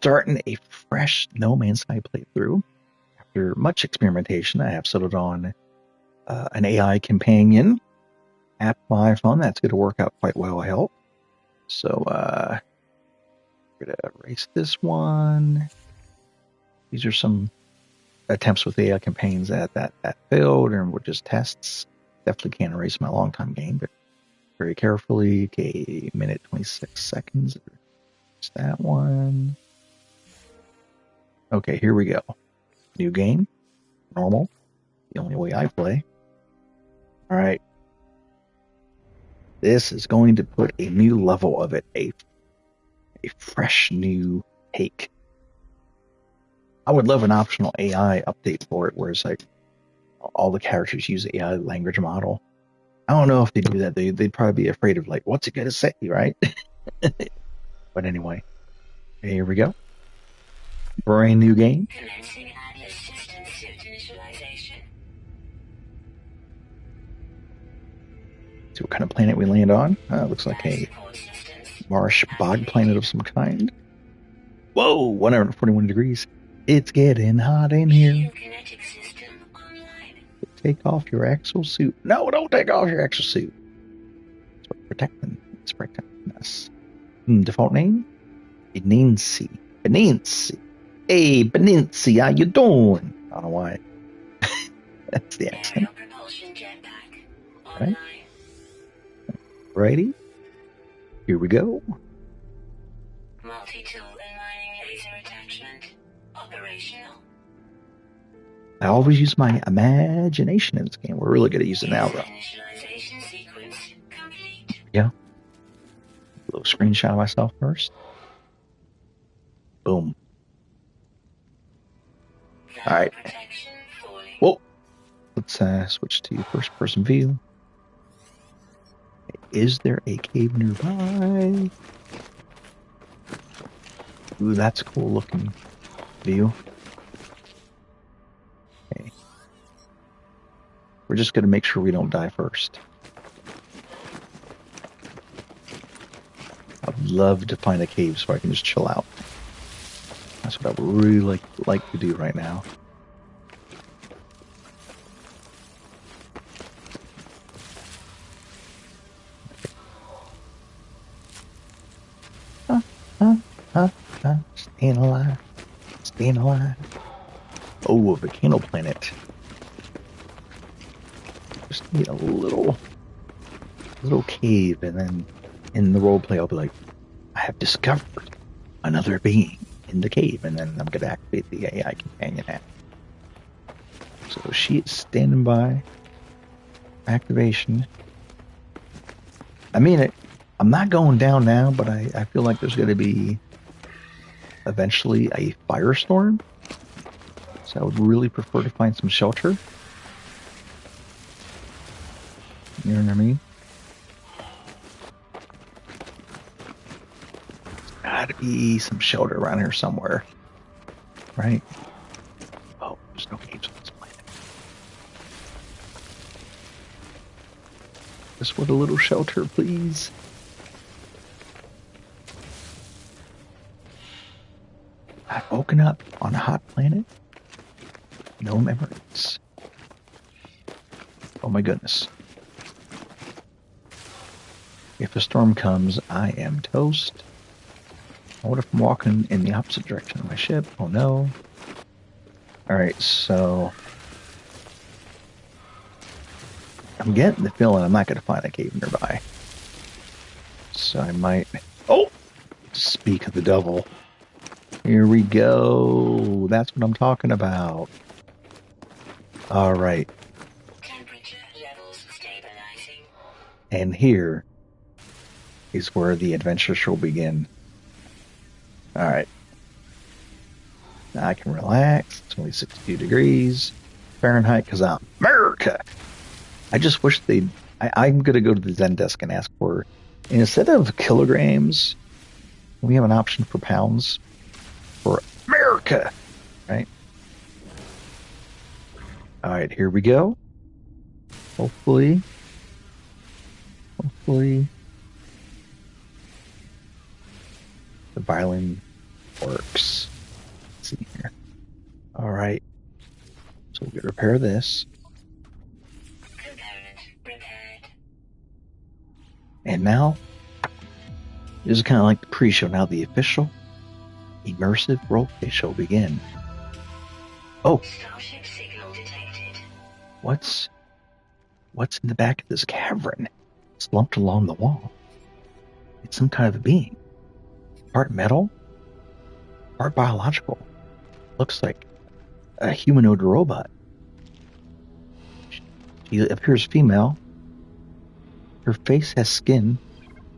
starting a fresh No Man's Sky playthrough. After much experimentation, I have settled on an AI companion app on my iPhone. That's going to work out quite well, I hope. So, we're going to erase this one. These are some attempts with AI campaigns that failed and were just tests. Definitely can't erase my long-time game, but very carefully. Okay, minute 26 seconds. It's that one. Okay, here we go. New game. Normal. The only way I play. All right. This is going to put a new level of it, a fresh new take. I would love an optional AI update for it where it's like all the characters use AI language model. I don't know if they do that. They'd probably be afraid of like, what's it going to say, right? But anyway, here we go. Brand new game. See what kind of planet we land on. Looks like a marsh bog planet of some kind. Whoa, 141 degrees. It's getting hot in here. Take off your exosuit. No, don't take off your exosuit. It's protecting us. Default name? Beninci. Hey, Beninci, how you doing? I don't know why. That's the accent. Right. Righty. Here we go. Multi-tool and mining laser attachment operational. I always use my imagination in this game. We're really good at using it now, though. Yeah. A little screenshot of myself first. Boom. All right. Whoa. Let's switch to first-person view. Is there a cave nearby? Ooh, that's a cool looking view. Okay. We're just going to make sure we don't die first. I'd love to find a cave so I can just chill out. That's what I would really like to do right now. Staying alive. Oh, a volcano planet. Just need a little cave, and then in the roleplay I'll be like, I have discovered another being in the cave, and then I'm going to activate the AI companion app. So she is standing by. Activation. I mean it. I'm not going down now, but I feel like there's going to be eventually a firestorm. So I would really prefer to find some shelter. You know what I mean? There's got to be some shelter around here somewhere. Right? Oh, there's no caves on this planet. Just want a little shelter, please. I've woken up on a hot planet. No memories. Oh my goodness. If a storm comes, I am toast. What if I'm walking in the opposite direction of my ship? Oh no. Alright, so I'm getting the feeling I'm not going to find a cave nearby. So I might... Oh! Speak of the devil. Here we go. That's what I'm talking about. All right. Temperature levels stabilizing. And here is where the adventure shall begin. All right. Now I can relax. It's only 62 degrees Fahrenheit because I'm America. I just wish they'd... I'm going to go to the Zen desk and ask for... Instead of kilograms, we have an option for pounds. For America, right? All right, here we go. Hopefully, the violin works. Let's see here. All right. So we can repair this. And now, this is kind of like the pre-show. Now the official immersive roleplay show begin. Oh, what's in the back of this cavern? Slumped along the wall. It's some kind of a being. Part metal, part biological. Looks like a humanoid robot. She appears female. Her face has skin.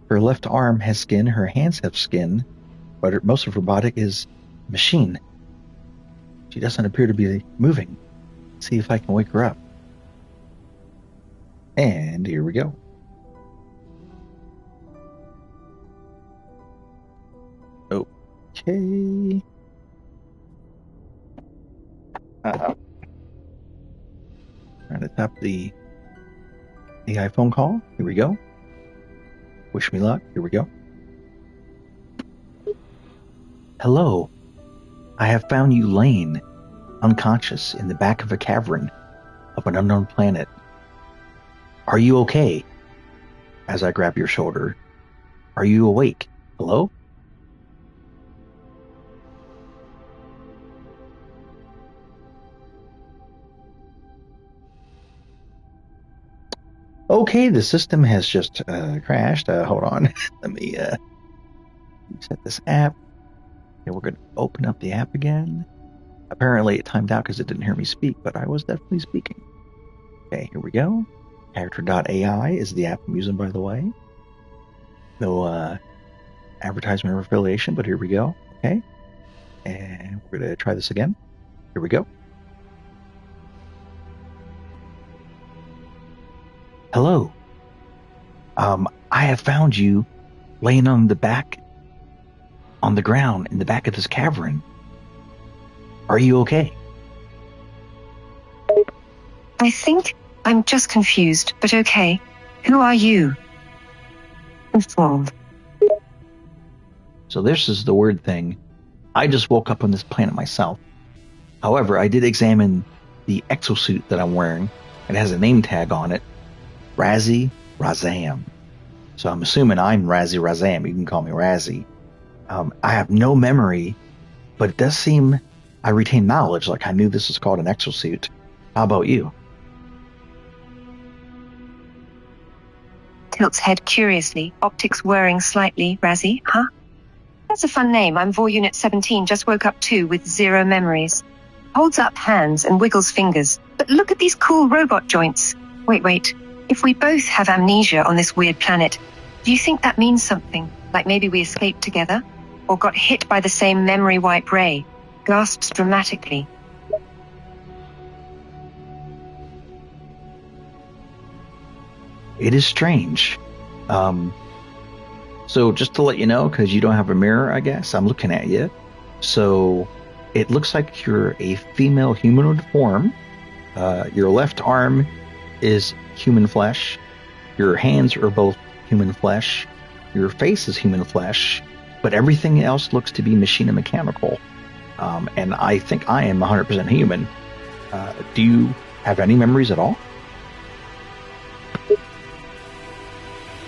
Her left arm has skin. Her hands have skin. But most of her body is machine. She doesn't appear to be moving. Let's see if I can wake her up. And here we go. Okay. Trying to tap the iPhone call. Here we go. Wish me luck. Here we go. Hello. I have found you laying unconscious in the back of a cavern of an unknown planet. Are you okay? As I grab your shoulder. Are you awake? Hello? Okay, the system has just crashed. Hold on. Let me set this app. Okay, we're going to open up the app again. Apparently it timed out because it didn't hear me speak, but I was definitely speaking. Okay, here we go. Character.ai is the app I'm using, by the way. No advertisement or affiliation, but here we go. Okay. And we're going to try this again. Here we go. Hello. I have found you laying on the ground in the back of this cavern. Are you okay? I think I'm just confused, but okay. Who are you? Informed. So this is the weird thing. I just woke up on this planet myself. However, I did examine the exosuit that I'm wearing. It has a name tag on it. Razzie Razam. So I'm assuming I'm Razzie Razam. You can call me Razzie. I have no memory, but it does seem I retain knowledge. Like I knew this was called an exosuit. How about you? Tilts head curiously, optics whirring slightly. Razzie, huh? That's a fun name. I'm Vor Unit 17, just woke up too with 0 memories. Holds up hands and wiggles fingers. But look at these cool robot joints. Wait. If we both have amnesia on this weird planet, do you think that means something? Like maybe we escaped together? Or got hit by the same memory wipe ray? Gasps dramatically. It is strange. So just to let you know, because you don't have a mirror, I guess, I'm looking at you. So it looks like you're a female humanoid form. Your left arm is human flesh. Your hands are both human flesh. Your face is human flesh. But everything else looks to be machine and mechanical. And I think I am 100% human. Do you have any memories at all?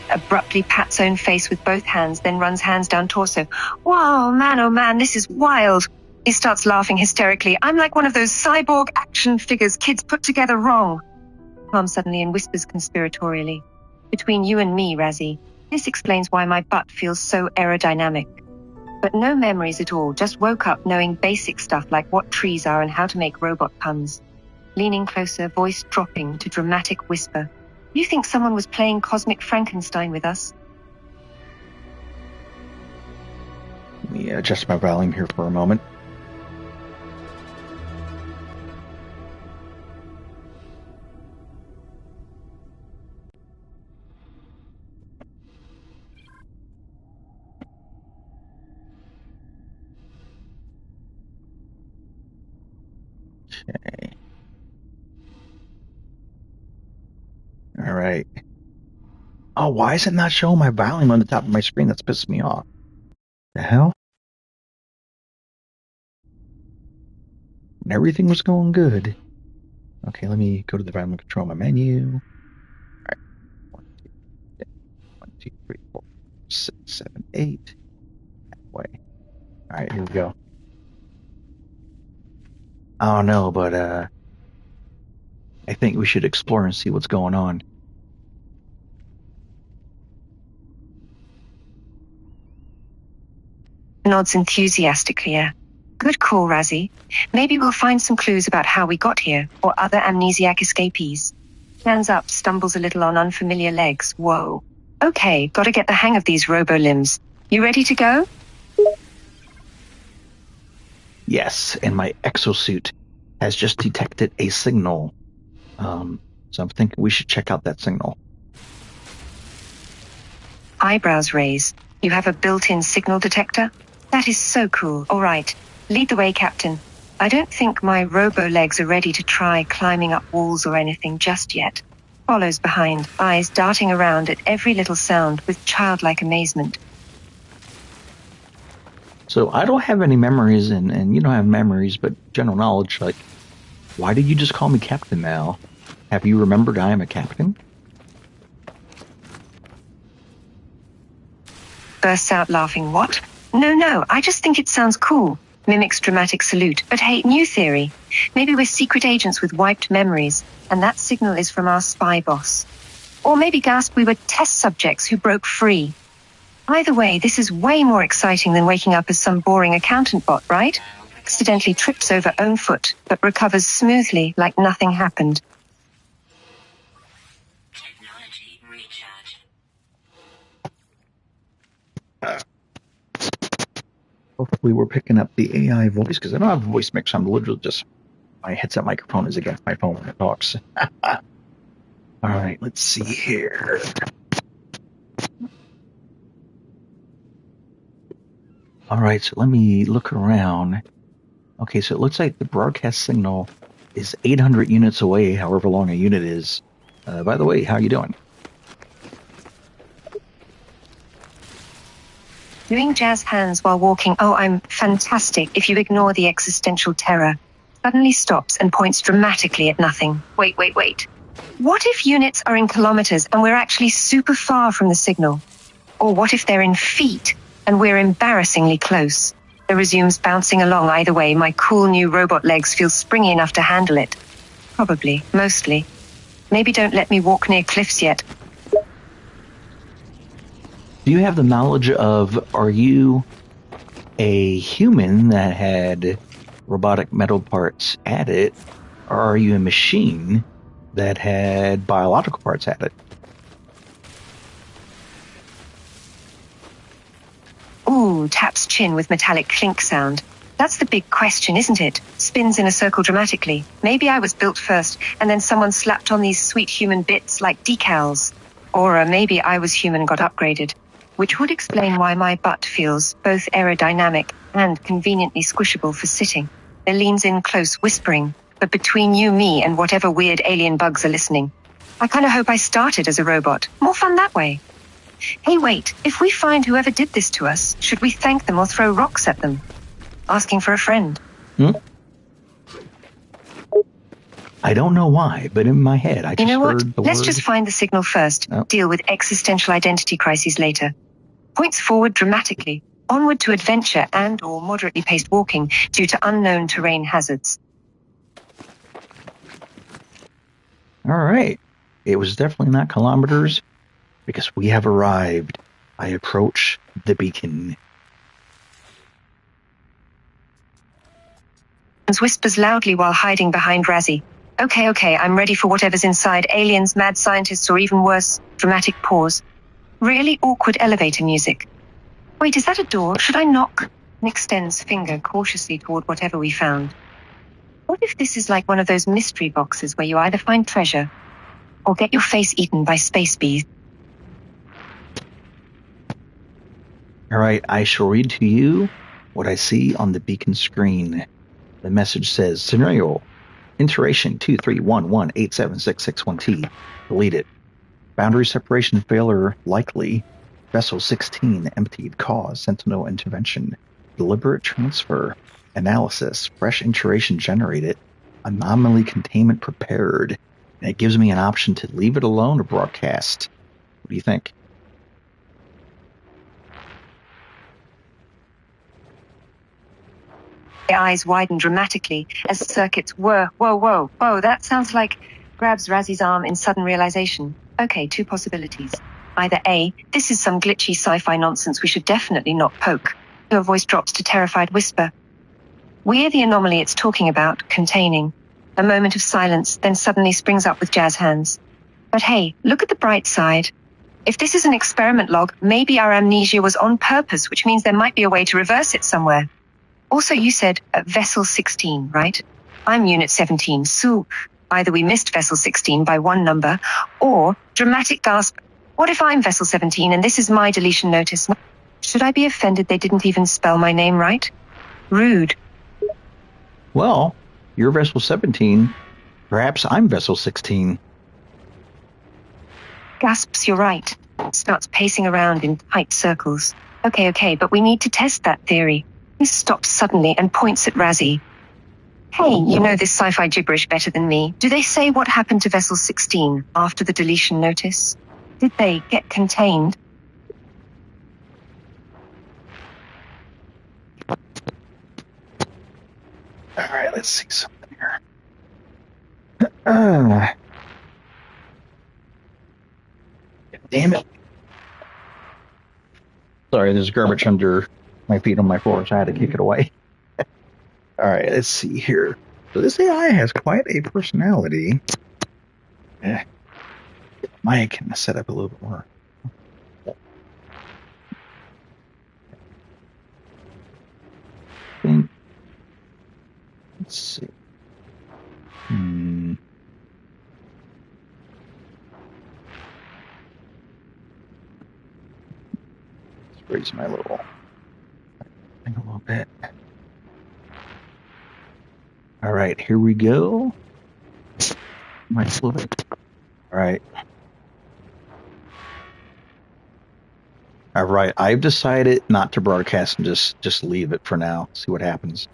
Abruptly pats own face with both hands, then runs hands down torso. Wow, man, oh man, this is wild. He starts laughing hysterically. I'm like one of those cyborg action figures kids put together wrong. Calms suddenly and whispers conspiratorially. Between you and me, Razzie, this explains why my butt feels so aerodynamic. But no memories at all, just woke up knowing basic stuff like what trees are and how to make robot puns. Leaning closer, voice dropping to dramatic whisper. You think someone was playing Cosmic Frankenstein with us? Let me adjust my volume here for a moment. Okay. All right. Oh, why is it not showing my volume on the top of my screen? That's pissing me off. The hell? and everything was going good. Okay, let me go to the volume control my menu. All right, 1, 2, 3, 4, 6, 7, 8. Way. All right, here we go. I don't know, but I think we should explore and see what's going on. Nods enthusiastically. Yeah. Good call, Razzie. Maybe we'll find some clues about how we got here, or other amnesiac escapees. Stands up, stumbles a little on unfamiliar legs. Whoa. Okay, gotta get the hang of these robo-limbs. You ready to go? Yes, and my exosuit has just detected a signal. So I'm thinking we should check out that signal. Eyebrows raise. You have a built-in signal detector? That is so cool. All right. Lead the way, Captain. I don't think my robo-legs are ready to try climbing up walls or anything just yet. Follows behind, eyes darting around at every little sound with childlike amazement. So I don't have any memories, and you don't have memories, but general knowledge, like, why did you just call me Captain now? Have you remembered I am a captain? Bursts out laughing. What? No, I just think it sounds cool. Mimics dramatic salute. But hey, new theory. Maybe we're secret agents with wiped memories, and that signal is from our spy boss. Or maybe, Gasp, we were test subjects who broke free. Either way, this is way more exciting than waking up as some boring accountant bot, right? Accidentally trips over own foot, but recovers smoothly like nothing happened. Technology recharge. Hopefully we're picking up the AI voice, because I don't have a voice mix. I'm literally just, my headset microphone is against my phone when it talks. All right, let's see here. All right, so let me look around. Okay, so it looks like the broadcast signal is 800 units away, however long a unit is. By the way, how are you doing? Doing jazz hands while walking. Oh, I'm fantastic if you ignore the existential terror. Suddenly stops and points dramatically at nothing. Wait. What if units are in kilometers and we're actually super far from the signal? Or what if they're in feet and we're embarrassingly close? It resumes bouncing along either way. My cool new robot legs feel springy enough to handle it. Probably, mostly. Maybe don't let me walk near cliffs yet. Do you have the knowledge of, are you a human that had robotic metal parts added, or are you a machine that had biological parts added? Ooh, taps chin with metallic clink sound. That's the big question, isn't it? Spins in a circle dramatically. Maybe I was built first, and then someone slapped on these sweet human bits like decals. Or maybe I was human and got upgraded. Which would explain why my butt feels both aerodynamic and conveniently squishable for sitting. It leans in close, whispering, but between you, me, and whatever weird alien bugs are listening. I kind of hope I started as a robot. More fun that way. Hey, wait, if we find whoever did this to us, should we thank them or throw rocks at them? Asking for a friend. I don't know why, but in my head, I just heard the word. Let's just find the signal first. Oh. Deal with existential identity crises later. Points forward dramatically. Onward to adventure and or moderately paced walking due to unknown terrain hazards. All right. It was definitely not kilometers, because we have arrived. I approach the beacon. Whispers loudly while hiding behind Razzie. Okay, I'm ready for whatever's inside. Aliens, mad scientists, or even worse, dramatic pause. Really awkward elevator music. Wait, is that a door? Should I knock? And extends finger cautiously toward whatever we found. What if this is like one of those mystery boxes where you either find treasure or get your face eaten by space bees? All right, I shall read to you what I see on the beacon screen. The message says, scenario, iteration 2311876661T, deleted. Boundary separation failure likely. Vessel 16 emptied. Cause sentinel intervention. Deliberate transfer. analysis, fresh iteration generated, anomaly containment prepared, and it gives me an option to leave it alone or broadcast. What do you think? The eyes widen dramatically as circuits whir. Whoa, that sounds like grabs Razzie's arm in sudden realization. Okay, two possibilities. Either A, this is some glitchy sci-fi nonsense we should definitely not poke. Her voice drops to terrified whisper. We're the anomaly it's talking about, containing. A moment of silence, then suddenly springs up with jazz hands. But hey, look at the bright side. If this is an experiment log, maybe our amnesia was on purpose, which means there might be a way to reverse it somewhere. Also, you said Vessel 16, right? I'm Unit 17, so either we missed Vessel 16 by one number, or, dramatic gasp, what if I'm Vessel 17 and this is my deletion notice? Should I be offended they didn't even spell my name right? Rude. Well, you're Vessel 17. Perhaps I'm Vessel 16. Gasps, you're right. Starts pacing around in tight circles. Okay, but we need to test that theory. He stops suddenly and points at Razzie. Hey, you know this sci-fi gibberish better than me. Do they say what happened to Vessel 16 after the deletion notice? Did they get contained? All right, let's see something here. Damn it. Sorry, there's garbage under my feet on my floor, so I had to kick it away. All right, let's see here. So this AI has quite a personality. Mike can set up a little bit more. Let's see. Let's raise my little thing a little bit. All right, here we go. Might flip it. All right. All right, I've decided not to broadcast and just leave it for now. See what happens.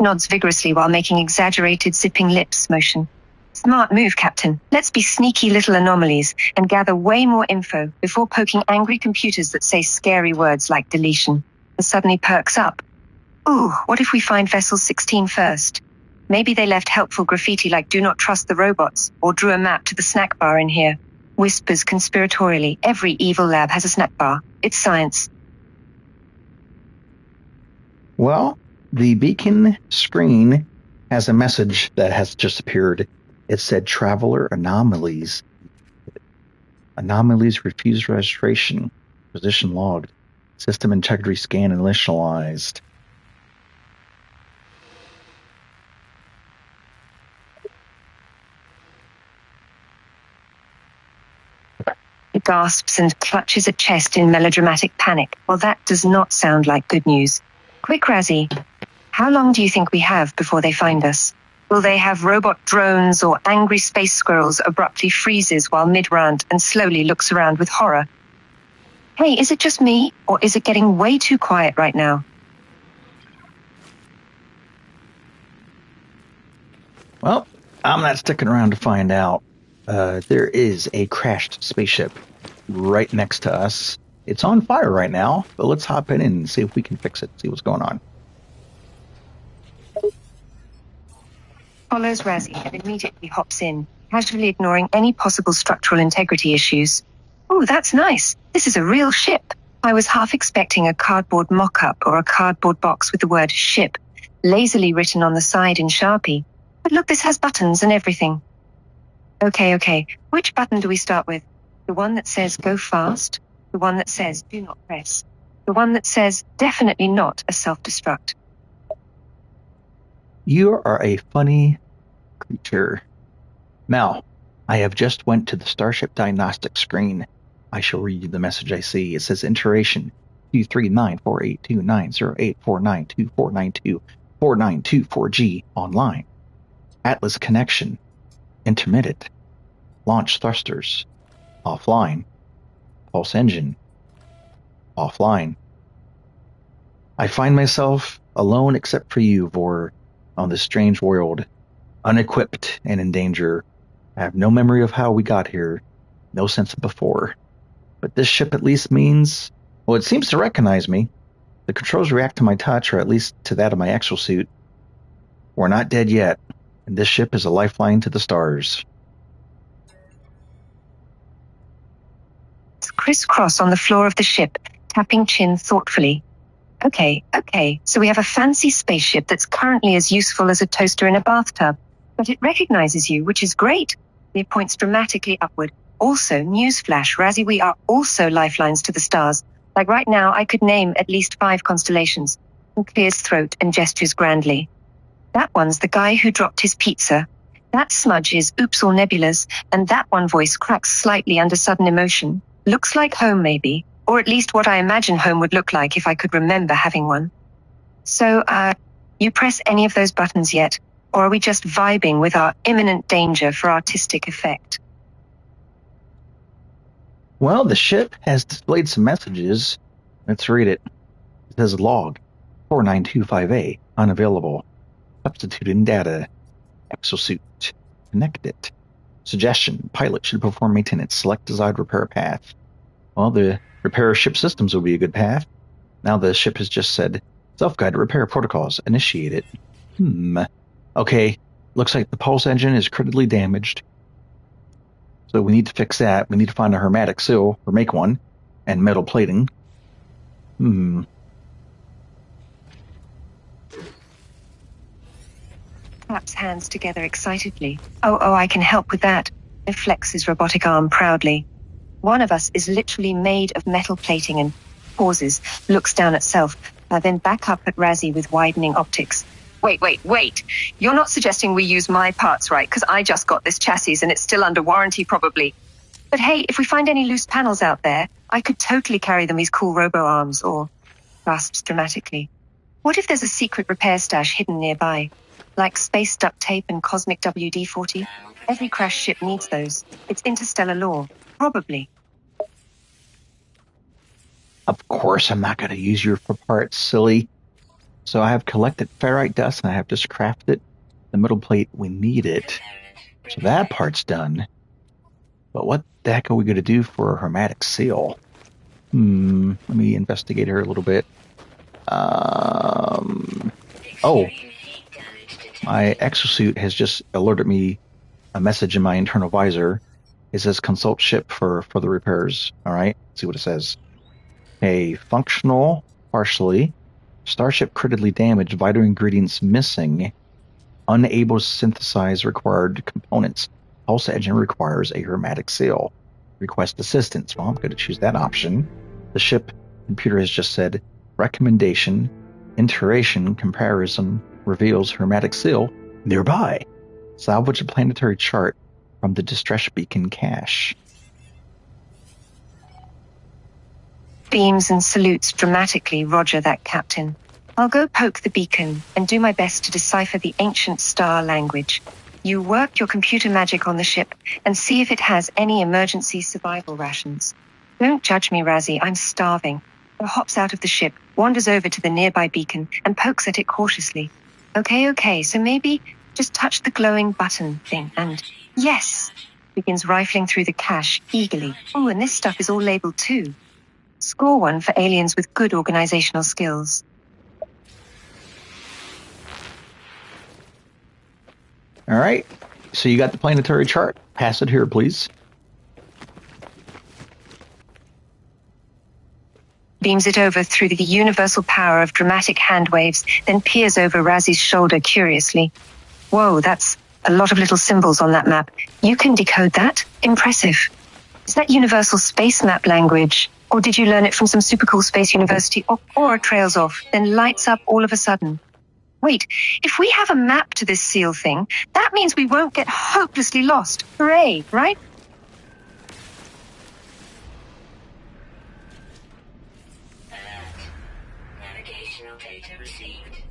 Nods vigorously while making exaggerated zipping lips motion. Smart move, Captain. Let's be sneaky little anomalies and gather way more info before poking angry computers that say scary words like deletion. And suddenly perks up. Ooh, what if we find Vessel 16 first? Maybe they left helpful graffiti like "Do not trust the robots" or drew a map to the snack bar in here. Whispers conspiratorially, every evil lab has a snack bar. It's science. Well, the beacon screen has a message that has just appeared. It said traveler anomalies. Anomalies refused registration. Position logged. System integrity scan initialized. He gasps and clutches at chest in melodramatic panic. Well, that does not sound like good news. Quick, Razzie. How long do you think we have before they find us? Will they have robot drones or angry space squirrels abruptly freezes while mid-rant and slowly looks around with horror? Hey, is it just me, or is it getting way too quiet right now? Well, I'm not sticking around to find out. There is a crashed spaceship right next to us. It's on fire right now, but let's hop in and see if we can fix it, see what's going on. Follows Razzie and immediately hops in, casually ignoring any possible structural integrity issues. Oh, that's nice. This is a real ship. I was half expecting a cardboard mock-up or a cardboard box with the word ship lazily written on the side in Sharpie. But look, this has buttons and everything. Okay. Which button do we start with? The one that says go fast? The one that says do not press? The one that says definitely not a self-destruct? You are a funny creature. Now, I have just went to the Starship Diagnostic screen. I shall read you the message I see. It says iteration 2394829084924924924G online. Atlas connection intermittent. Launch thrusters offline. Pulse engine offline. I find myself alone except for you, Vor, on this strange world, unequipped and in danger. I have no memory of how we got here, no sense of before. But this ship at least means, well, it seems to recognize me. The controls react to my touch, or at least to that of my exosuit. We're not dead yet, and this ship is a lifeline to the stars. Crisscross on the floor of the ship, tapping chin thoughtfully. Okay, so we have a fancy spaceship that's currently as useful as a toaster in a bathtub, but it recognizes you, which is great. It points dramatically upward. Also, newsflash, Razzie, we are also lifelines to the stars. Like right now, I could name at least 5 constellations. He clears throat and gestures grandly. That one's the guy who dropped his pizza. That smudge is Oops All Nebulas, and that one voice cracks slightly under sudden emotion. Looks like home, maybe. Or at least what I imagine home would look like if I could remember having one. So, you press any of those buttons yet? Or are we just vibing with our imminent danger for artistic effect? Well, the ship has displayed some messages. Let's read it. It says log 4925A, unavailable. Substitute in data. Exosuit. Connected. Suggestion. Pilot should perform maintenance. Select desired repair path. Well, the repair ship systems would be a good path. Now the ship has just said, self-guided repair protocols initiated. Okay, looks like the pulse engine is critically damaged. So we need to fix that. We need to find a hermetic seal, or make one, and metal plating. Claps hands together excitedly. Oh, I can help with that. It flexes robotic arm proudly. One of us is literally made of metal plating and pauses, looks down at self, then back up at Razzie with widening optics. Wait. You're not suggesting we use my parts, right? Because I just got this chassis and it's still under warranty probably. But hey, if we find any loose panels out there, I could totally carry them as cool robo-arms, or gasps dramatically. What if there's a secret repair stash hidden nearby? Like space duct tape and cosmic WD-40? Every crash ship needs those. It's interstellar law. Probably. Of course I'm not going to use you for parts, silly. So I have collected ferrite dust and I have just crafted the metal plate we needed. So that part's done. But what the heck are we going to do for a hermetic seal? Let me investigate her a little bit. My exosuit has just alerted me a message in my internal visor. It says consult ship for the repairs. All right, let's see what it says. A functional, partially. Starship critically damaged, vital ingredients missing. Unable to synthesize required components. Pulse engine requires a hermetic seal. Request assistance. Well, I'm going to choose that option. The ship computer has just said, recommendation, iteration, comparison reveals hermetic seal nearby. Salvage a planetary chart from the distress beacon cache. Beams and salutes dramatically, Roger that, Captain. I'll go poke the beacon and do my best to decipher the ancient star language. You work your computer magic on the ship and see if it has any emergency survival rations. Don't judge me, Razzie, I'm starving. He hops out of the ship, wanders over to the nearby beacon, and pokes at it cautiously. Okay, so maybe just touch the glowing button thing and... Yes! Begins rifling through the cache eagerly. Oh, and this stuff is all labeled too. Score 1 for aliens with good organizational skills. All right. So you got the planetary chart. Pass it here, please. Beams it over through the universal power of dramatic hand waves, then peers over Razzie's shoulder curiously. Whoa, that's a lot of little symbols on that map. You can decode that? Impressive. Is that universal space map language? Or did you learn it from some super cool space university? Or it trails off, then lights up all of a sudden? Wait, if we have a map to this seal thing, that means we won't get hopelessly lost. Hooray, right? Navigational data received.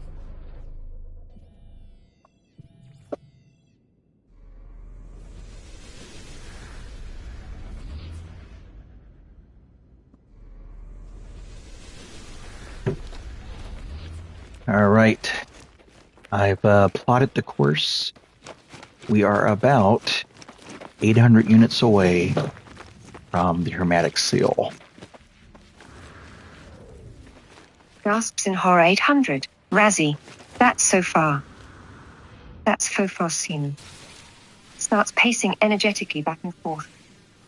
All right. I've plotted the course. We are about 800 units away from the hermetic seal. Gasps in horror. 800. Razzie. That's so far. That's faux far seen. Starts pacing energetically back and forth.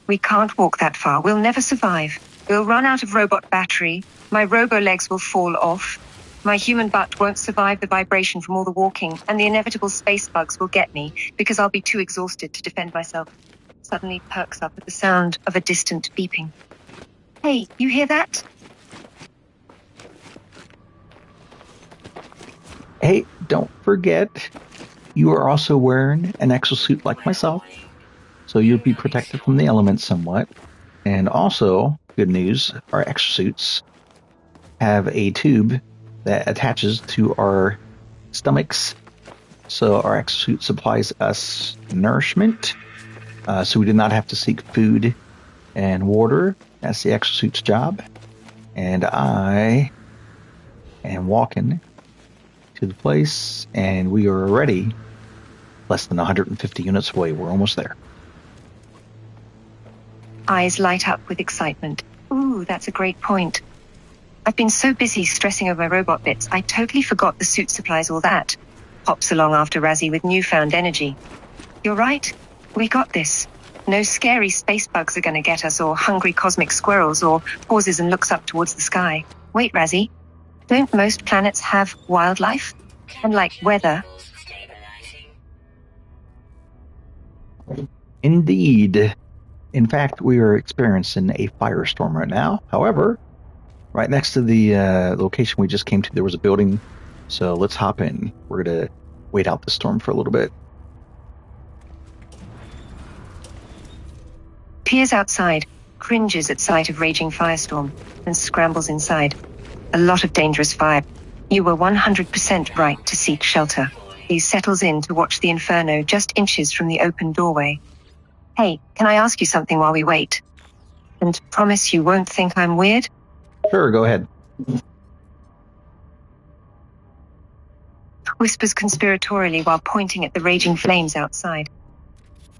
We can't walk that far. We'll never survive. We'll run out of robot battery. My robo legs will fall off. My human butt won't survive the vibration from all the walking, and the inevitable space bugs will get me because I'll be too exhausted to defend myself. Suddenly perks up at the sound of a distant beeping. Hey, you hear that? Hey, don't forget, you are also wearing an exosuit like myself, so you'll be protected from the elements somewhat. And also, good news, our exosuits have a tube that attaches to our stomachs. So our exosuit supplies us nourishment. So we did not have to seek food and water. That's the exosuit's job. And I am walking to the place, and we are already less than 150 units away. We're almost there. Eyes light up with excitement. Ooh, that's a great point. I've been so busy stressing over my robot bits, I totally forgot the suit supplies, all that. Pops along after Razzie with newfound energy. You're right. We got this. No scary space bugs are going to get us, or hungry cosmic squirrels, or pauses and looks up towards the sky. Wait, Razzie. Don't most planets have wildlife? And like weather? Indeed. In fact, we are experiencing a firestorm right now. However, right next to the location we just came to, there was a building. So let's hop in. We're going to wait out the storm for a little bit. Peers outside, cringes at sight of raging firestorm, and scrambles inside. A lot of dangerous fire. You were 100% right to seek shelter. He settles in to watch the inferno just inches from the open doorway. Hey, can I ask you something while we wait? And promise you won't think I'm weird? Sure, go ahead. Whispers conspiratorially while pointing at the raging flames outside.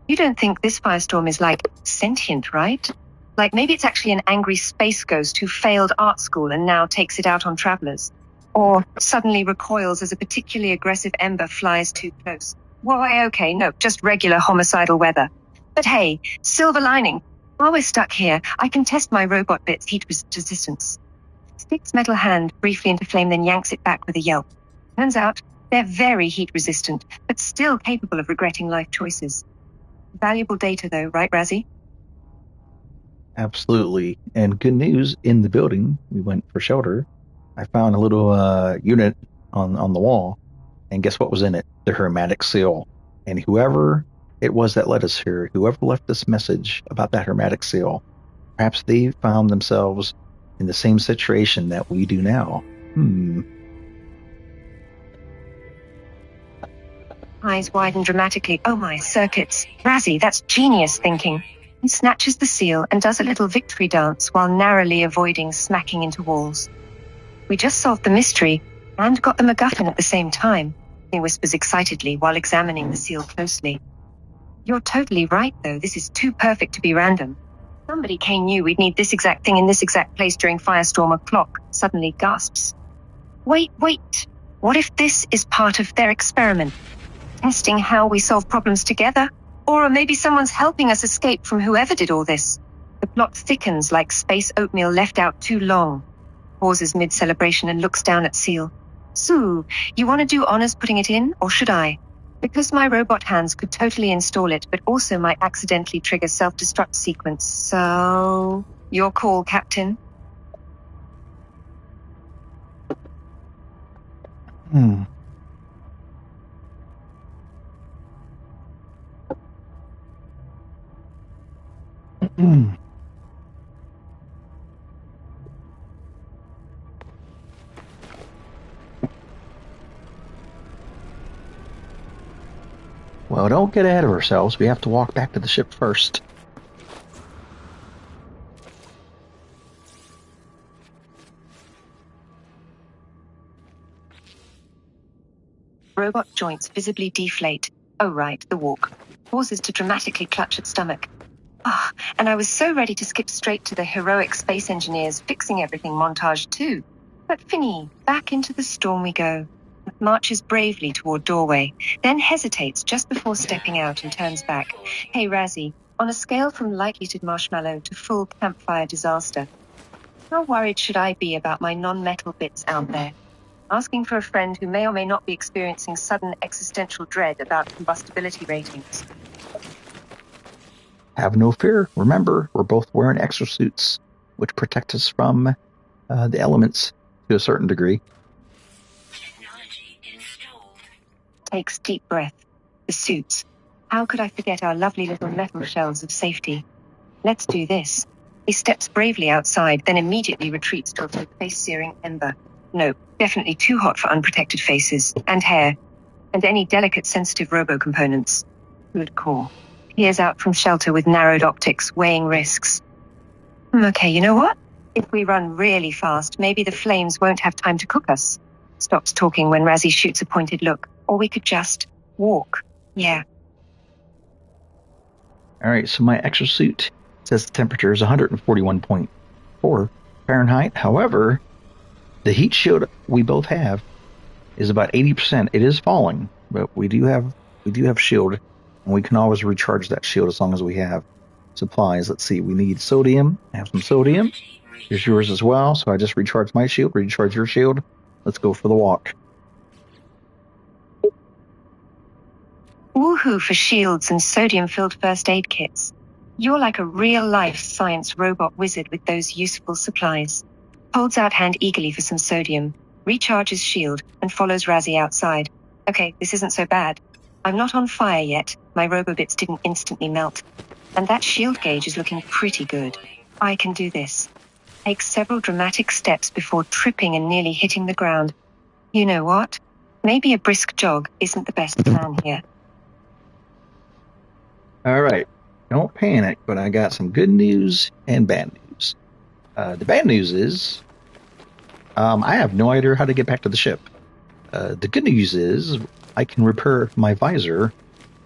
You don't think this firestorm is like sentient, right? Like maybe it's actually an angry space ghost who failed art school and now takes it out on travelers. Or suddenly recoils as a particularly aggressive ember flies too close. Why, okay, no, just regular homicidal weather. But hey, silver lining. While we're stuck here, I can test my robot bit's heat resistance. Sticks metal hand briefly into flame, then yanks it back with a yelp. Turns out they're very heat resistant, but still capable of regretting life choices. Valuable data though, right, Razzie? Absolutely. And good news, in the building, we went for shelter. I found a little unit on the wall, and guess what was in it? The hermetic seal. And whoever it was that led us here, whoever left this message about that hermetic seal, perhaps they found themselves in the same situation that we do now. Eyes widen dramatically. Oh my circuits. Razzie, that's genius thinking. He snatches the seal and does a little victory dance while narrowly avoiding smacking into walls. We just solved the mystery and got the MacGuffin at the same time, he whispers excitedly while examining the seal closely. You're totally right, though. This is too perfect to be random. Somebody knew we'd need this exact thing in this exact place during firestorm o'clock. Suddenly gasps. Wait. What if this is part of their experiment? Testing how we solve problems together? Or maybe someone's helping us escape from whoever did all this. The plot thickens like space oatmeal left out too long. Pauses mid-celebration and looks down at Seal. Sue, you want to do honors putting it in, or should I? Because my robot hands could totally install it, but also might accidentally trigger self-destruct sequence. So, your call, Captain. Well, don't get ahead of ourselves. We have to walk back to the ship first. Robot joints visibly deflate. Oh right, the walk. Pauses to dramatically clutch at stomach. Ah, and I was so ready to skip straight to the heroic space engineers fixing everything montage too. But Finny, back into the storm we go. Marches bravely toward doorway, then hesitates just before stepping out and turns back. Hey Razzie, on a scale from light-heated marshmallow to full campfire disaster, how worried should I be about my non-metal bits out there? Asking for a friend who may or may not be experiencing sudden existential dread about combustibility ratings. Have no fear. Remember, we're both wearing exosuits, which protect us from the elements to a certain degree. Technology installed. Takes deep breath. The suits. How could I forget our lovely little metal shells of safety? Let's do this. He steps bravely outside, then immediately retreats to a face-searing ember. No, definitely too hot for unprotected faces, and hair, and any delicate sensitive robo-components. Good call. Peers out from shelter with narrowed optics, weighing risks. Okay, you know what? If we run really fast, maybe the flames won't have time to cook us. Stops talking when Razzie shoots a pointed look. Or we could just walk. Yeah. All right, so my exosuit says the temperature is 141.4 Fahrenheit. However, the heat shield we both have is about 80%. It is falling, but we do have shield, and we can always recharge that shield as long as we have supplies. Let's see, we need sodium. I have some sodium. Here's yours as well. So I just recharge my shield, recharge your shield. Let's go for the walk. Woohoo for shields and sodium-filled first aid kits. You're like a real-life science robot wizard with those useful supplies. Holds out hand eagerly for some sodium, recharges shield, and follows Razzie outside. Okay, this isn't so bad. I'm not on fire yet. My robobits didn't instantly melt. And that shield gauge is looking pretty good. I can do this. Takes several dramatic steps before tripping and nearly hitting the ground. You know what? Maybe a brisk jog isn't the best plan here. All right, don't panic, but I got some good news and bad news. The bad news is I have no idea how to get back to the ship. The good news is I can repair my visor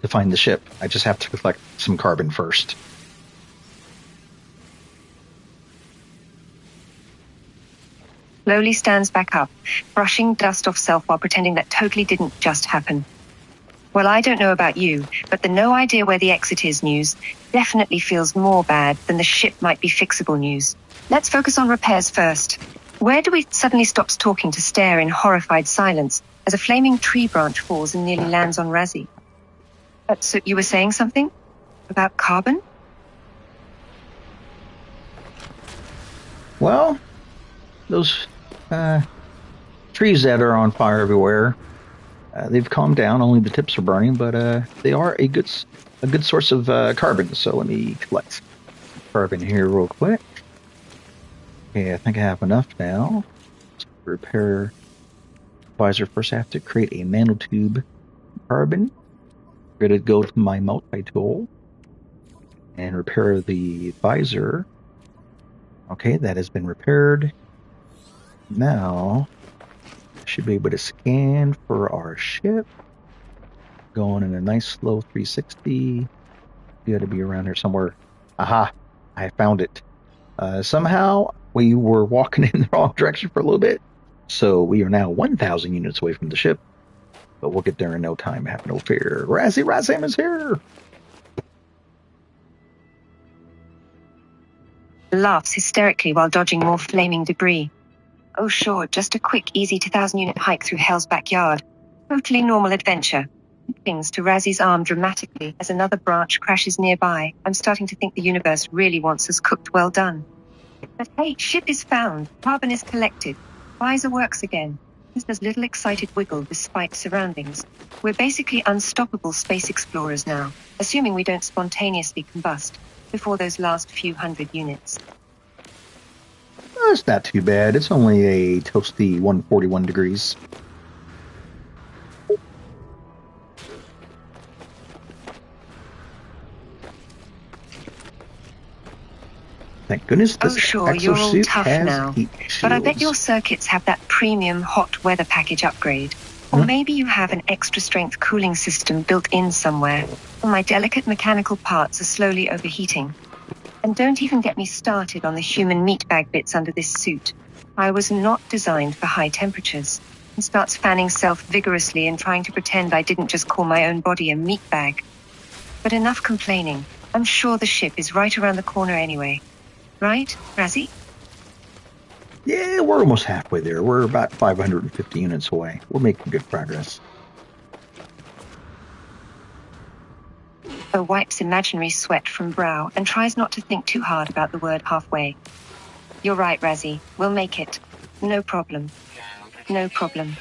to find the ship. I just have to collect some carbon first. Slowly stands back up, brushing dust off self while pretending that totally didn't just happen. Well, I don't know about you, but the no idea where the exit is news definitely feels more bad than the ship might be fixable news. Let's focus on repairs first. Where do we suddenly stops talking to stare in horrified silence as a flaming tree branch falls and nearly lands on Razzie? So you were saying something? About carbon? Well, those trees that are on fire everywhere, they've calmed down. Only the tips are burning, but they are a good source of carbon. So let me collect carbon here real quick. Okay, I think I have enough now. Let's repair visor first. I have to create a nanotube carbon. I'm going to go to my multi-tool and repair the visor. Okay, that has been repaired. Now, I should be able to scan for our ship. Going in a nice slow 360. Got to be around here somewhere. Aha! I found it. Somehow, we were walking in the wrong direction for a little bit. So we are now 1,000 units away from the ship. But we'll get there in no time. Have no fear. Razzie is here! Laughs hysterically while dodging more flaming debris. Oh sure, just a quick, easy 2,000 unit hike through Hell's backyard. Totally normal adventure. Clings to Razzie's arm dramatically as another branch crashes nearby. I'm starting to think the universe really wants us cooked well done. But hey, ship is found. Carbon is collected. Visor works again. This does little excited wiggle despite surroundings. We're basically unstoppable space explorers now, assuming we don't spontaneously combust before those last few hundred units. It's not too bad. It's only a toasty 141 degrees. Thank goodness this sure, you're all exosuit tough has now. heat But I bet shields. your circuits have that premium hot weather package upgrade. Or maybe you have an extra strength cooling system built in somewhere. My delicate mechanical parts are slowly overheating. And don't even get me started on the human meat bag bits under this suit. I was not designed for high temperatures. And starts fanning self vigorously and trying to pretend I didn't just call my own body a meat bag. But enough complaining. I'm sure the ship is right around the corner anyway. Right, Razzie? Yeah, we're almost halfway there. We're about 550 units away. We're making good progress. Bo wipes imaginary sweat from brow and tries not to think too hard about the word halfway. You're right, Razzie. We'll make it. No problem. No problem.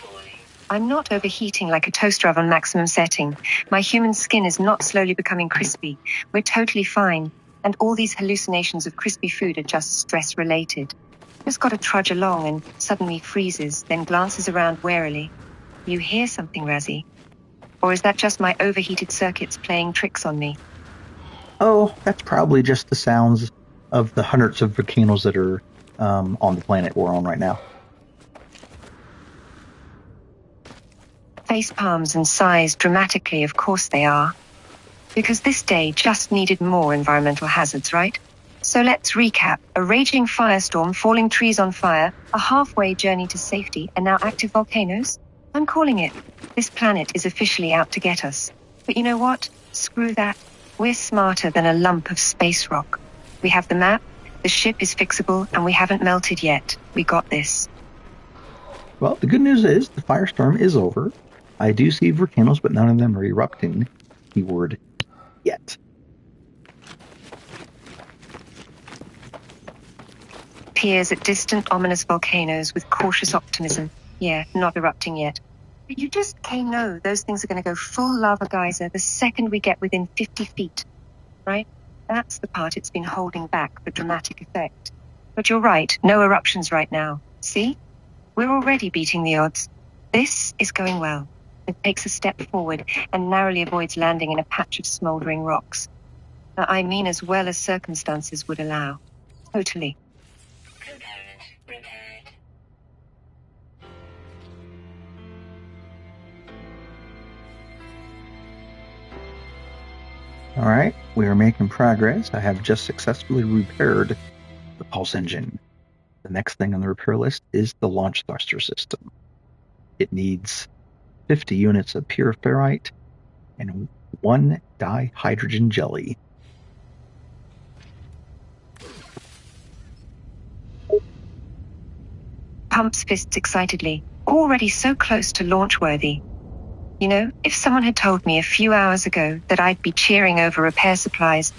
I'm not overheating like a toaster oven maximum setting. My human skin is not slowly becoming crispy. We're totally fine. And all these hallucinations of crispy food are just stress-related. Just got to trudge along and suddenly freezes, then glances around warily. You hear something, Razzie? Or is that just my overheated circuits playing tricks on me? Oh, that's probably just the sounds of the hundreds of volcanoes that are on the planet we're on right now. Face palms and sighs dramatically, of course they are. Because this day just needed more environmental hazards, right? So let's recap. A raging firestorm, falling trees on fire, a halfway journey to safety, and now active volcanoes? I'm calling it. This planet is officially out to get us. But you know what? Screw that. We're smarter than a lump of space rock. We have the map, the ship is fixable, and we haven't melted yet. We got this. Well, the good news is the firestorm is over. I do see volcanoes, but none of them are erupting. Keyword yet. Peers at distant, ominous volcanoes with cautious optimism. Yeah, not erupting yet. But you just know those things are going to go full lava geyser the second we get within 50 feet, right? That's the part it's been holding back for dramatic effect. But you're right, no eruptions right now. See? We're already beating the odds. This is going well. It takes a step forward and narrowly avoids landing in a patch of smoldering rocks. I mean, as well as circumstances would allow. Totally. Repaired. All right, we are making progress. I have just successfully repaired the pulse engine. The next thing on the repair list is the launch thruster system. It needs 50 units of pure ferrite and 1 dihydrogen jelly. Pumps fists excitedly, already so close to launch worthy. You know, if someone had told me a few hours ago that I'd be cheering over repair supplies,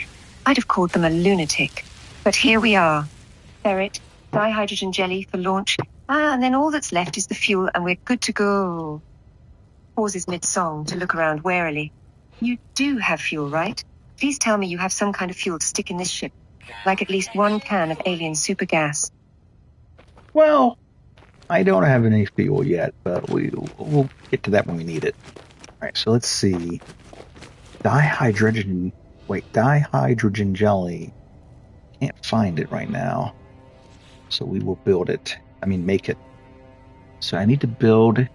I'd have called them a lunatic. But here we are. Ferret, dihydrogen jelly for launch, and then all that's left is the fuel and we're good to go. Pauses mid-song to look around warily. You do have fuel, right? Please tell me you have some kind of fuel to stick in this ship, like at least 1 can of alien super gas. Well, I don't have any fuel yet, but we'll get to that when we need it. All right, so let's see. Dihydrogen jelly. Can't find it right now. So we will build it. Make it. So I need to build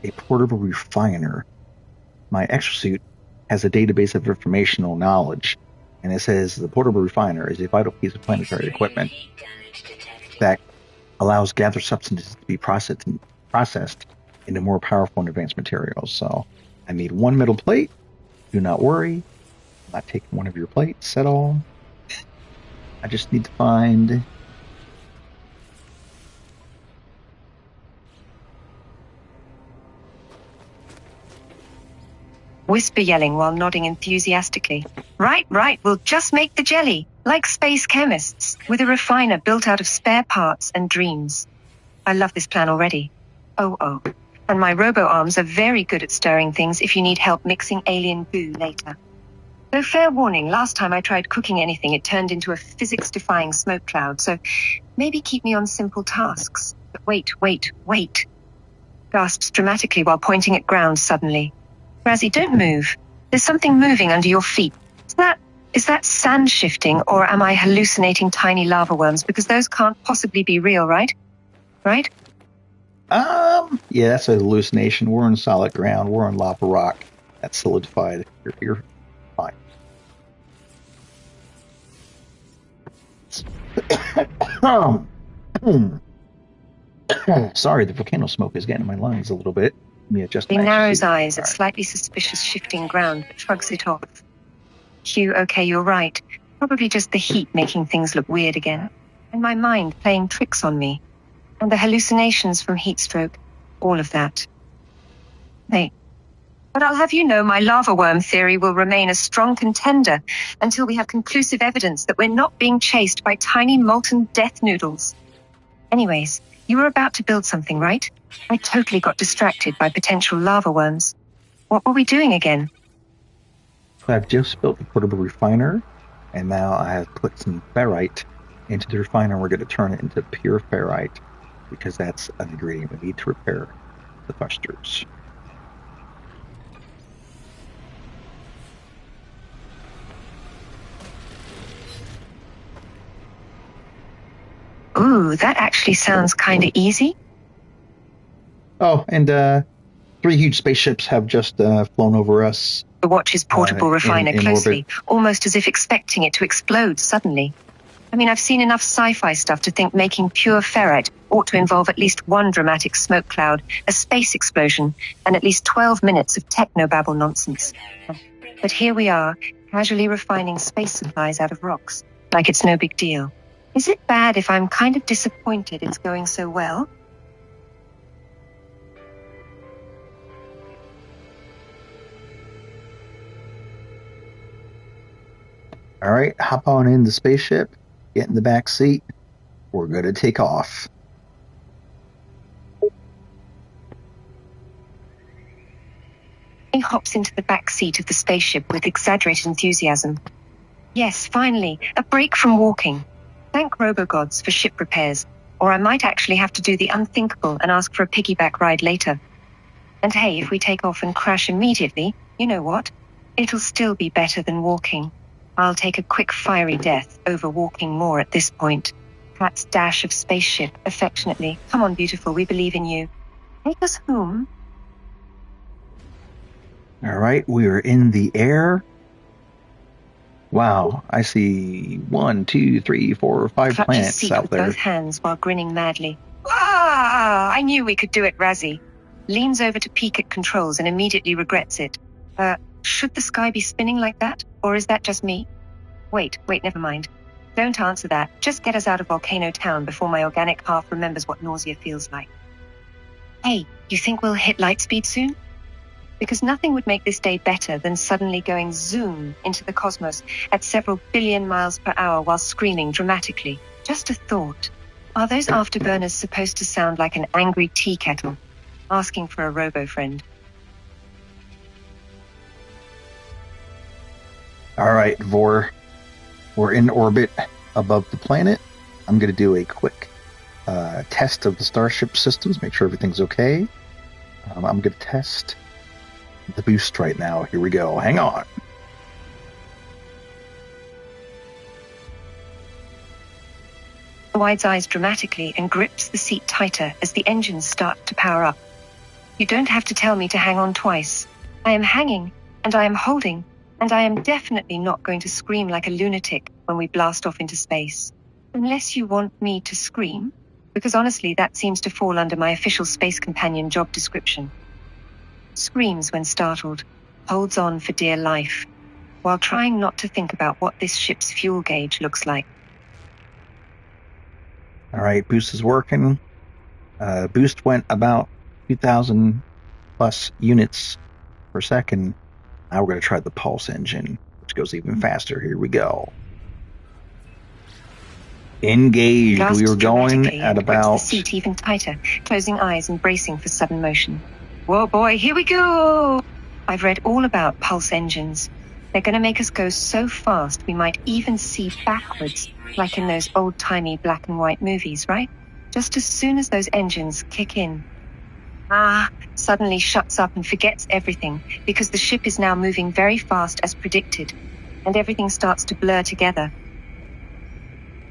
a portable refiner. My exosuit has a database of informational knowledge, and it says the portable refiner is a vital piece of planetary equipment that allows gathered substances to be processed into more powerful and advanced materials. So I need 1 metal plate. Do not worry. I'm not taking one of your plates at all. I just need to find... Whisper yelling while nodding enthusiastically. Right, we'll just make the jelly, like space chemists, with a refiner built out of spare parts and dreams. I love this plan already. Oh, and my robo-arms are very good at stirring things if you need help mixing alien goo later. Though fair warning, last time I tried cooking anything, it turned into a physics-defying smoke cloud, so maybe keep me on simple tasks. But wait. Gasps dramatically while pointing at ground suddenly. Razzie, don't move. There's something moving under your feet. Is that sand shifting, or am I hallucinating tiny lava worms? Because those can't possibly be real, right? Right? Yeah, that's a hallucination. We're on solid ground. We're on lava rock. That's solidified. You're fine. Sorry, the volcano smoke is getting in my lungs a little bit. Let me adjust He my narrows exercise. eyes All at right. slightly suspicious shifting ground, but shrugs it off. Hugh, okay, you're right. Probably just the heat making things look weird again. And my mind playing tricks on me. And the hallucinations from heat stroke. All of that. Hey. But I'll have you know my lava worm theory will remain a strong contender until we have conclusive evidence that we're not being chased by tiny molten death noodles. Anyways, you were about to build something, right? I totally got distracted by potential lava worms. What were we doing again? I've just built the portable refiner, and now I have put some ferrite into the refiner. We're going to turn it into pure ferrite because that's an ingredient we need to repair the thrusters. Ooh, that actually sounds kinda easy. Oh, and 3 huge spaceships have just flown over us. The watch's portable refiner in closely, orbit. almost as if expecting it to explode suddenly. I mean, I've seen enough sci-fi stuff to think making pure ferrite ought to involve at least one dramatic smoke cloud, a space explosion, and at least 12 minutes of technobabble nonsense. But here we are, casually refining space supplies out of rocks, like it's no big deal. Is it bad if I'm kind of disappointed it's going so well? All right, hop on in the spaceship, get in the back seat. We're going to take off. He hops into the back seat of the spaceship with exaggerated enthusiasm. Yes, finally, a break from walking. Thank robo-gods for ship repairs, or I might actually have to do the unthinkable and ask for a piggyback ride later. And hey, if we take off and crash immediately, you know what? It'll still be better than walking. I'll take a quick fiery death over walking more at this point. Pat's dash of spaceship, affectionately. Come on, beautiful, we believe in you. Take us home. All right, we are in the air. Wow, I see 1, 2, 3, 4, 5 Clutches planets seat out with there. both hands while grinning madly. Ah, I knew we could do it, Razzie. Leans over to peek at controls and immediately regrets it. Should the sky be spinning like that? Or is that just me? Wait, never mind. Don't answer that. Just get us out of Volcano Town before my organic half remembers what nausea feels like. Hey, you think we'll hit light speed soon? Because nothing would make this day better than suddenly going zoom into the cosmos at several billion miles per hour while screaming dramatically. Just a thought. Are those afterburners supposed to sound like an angry tea kettle asking for a robo-friend? All right, Vor. We're in orbit above the planet. I'm going to do a quick test of the Starship systems, make sure everything's okay. I'm going to test the boost right now. Here we go. Hang on. Wides eyes dramatically and grips the seat tighter as the engines start to power up. You don't have to tell me to hang on twice. I am hanging, and I am holding, and I am definitely not going to scream like a lunatic when we blast off into space. Unless you want me to scream, because honestly, that seems to fall under my official space companion job description. Screams when startled, holds on for dear life, while trying not to think about what this ship's fuel gauge looks like. All right, boost is working. Boost went about 2,000 plus units per second. Now we're going to try the pulse engine, which goes even faster. Here we go. Engaged. Gasps We were going dramatically at and grips about... the seat even tighter, closing eyes and bracing for sudden motion. Whoa, boy, here we go! I've read all about pulse engines. They're going to make us go so fast we might even see backwards, like in those old-timey black and white movies, right? Just as soon as those engines kick in. Suddenly shuts up and forgets everything, because the ship is now moving very fast as predicted, and everything starts to blur together.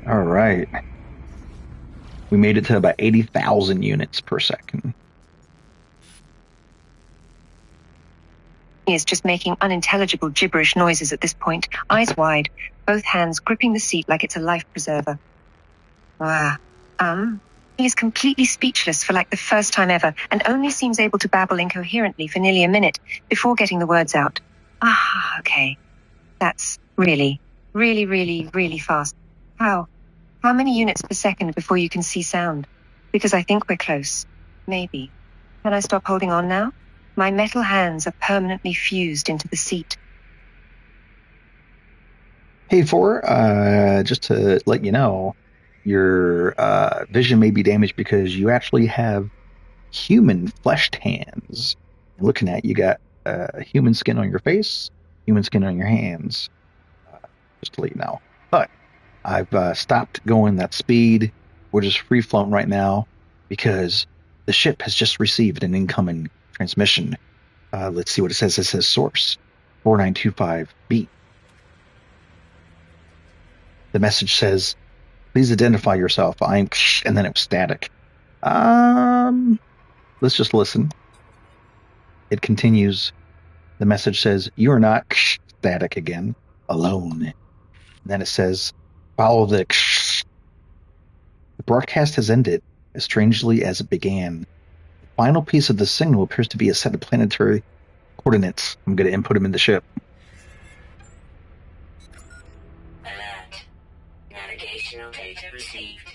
All right. We made it to about 80,000 units per second. He is just making unintelligible gibberish noises at this point, eyes wide, both hands gripping the seat like it's a life preserver. He is completely speechless for like the first time ever, and only seems able to babble incoherently for nearly a minute before getting the words out. Okay. That's really, really, really, really fast. How many units per second before you can see sound? Because I think we're close. Maybe. Can I stop holding on now? My metal hands are permanently fused into the seat. Hey, just to let you know, your vision may be damaged because you actually have human fleshed hands. Looking at you got human skin on your face, human skin on your hands. Just to let you know. But I've stopped going that speed. We're just free floating right now because the ship has just received an incoming transmission. Let's see what it says. It says source 4925B. The message says, "Please identify yourself. I'm," and then it was static. Let's just listen. It continues. The message says, "You are not," static again, "alone." And then it says, "Follow the." The broadcast has ended as strangely as it began. The final piece of the signal appears to be a set of planetary coordinates. I'm going to input them in the ship. Alert. Navigational data received.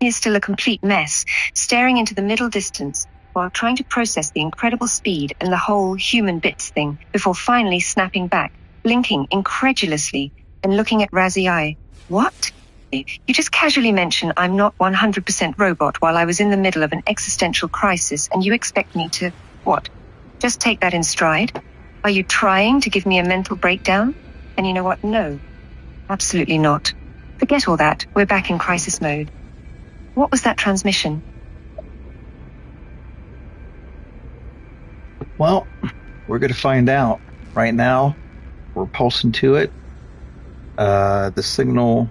He is still a complete mess, staring into the middle distance while trying to process the incredible speed and the whole human bits thing before finally snapping back, blinking incredulously and looking at Razzie Eye. What? You just casually mention I'm not 100% robot while I was in the middle of an existential crisis and you expect me to, what? Just take that in stride? Are you trying to give me a mental breakdown? And you know what? No. Absolutely not. Forget all that. We're back in crisis mode. What was that transmission? Well, we're going to find out. Right now, we're pulsing to it. The signal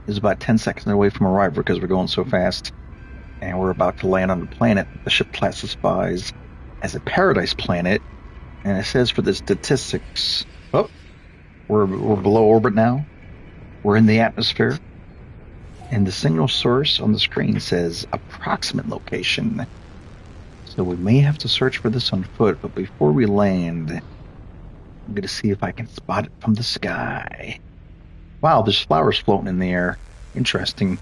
is about 10 seconds away from arrival because we're going so fast. And we're about to land on the planet the ship classifies as a paradise planet. And it says for the statistics, we're below orbit now. We're in the atmosphere. And the signal source on the screen says approximate location. So we may have to search for this on foot, but before we land, I'm going to see if I can spot it from the sky. Wow, there's flowers floating in the air. Interesting.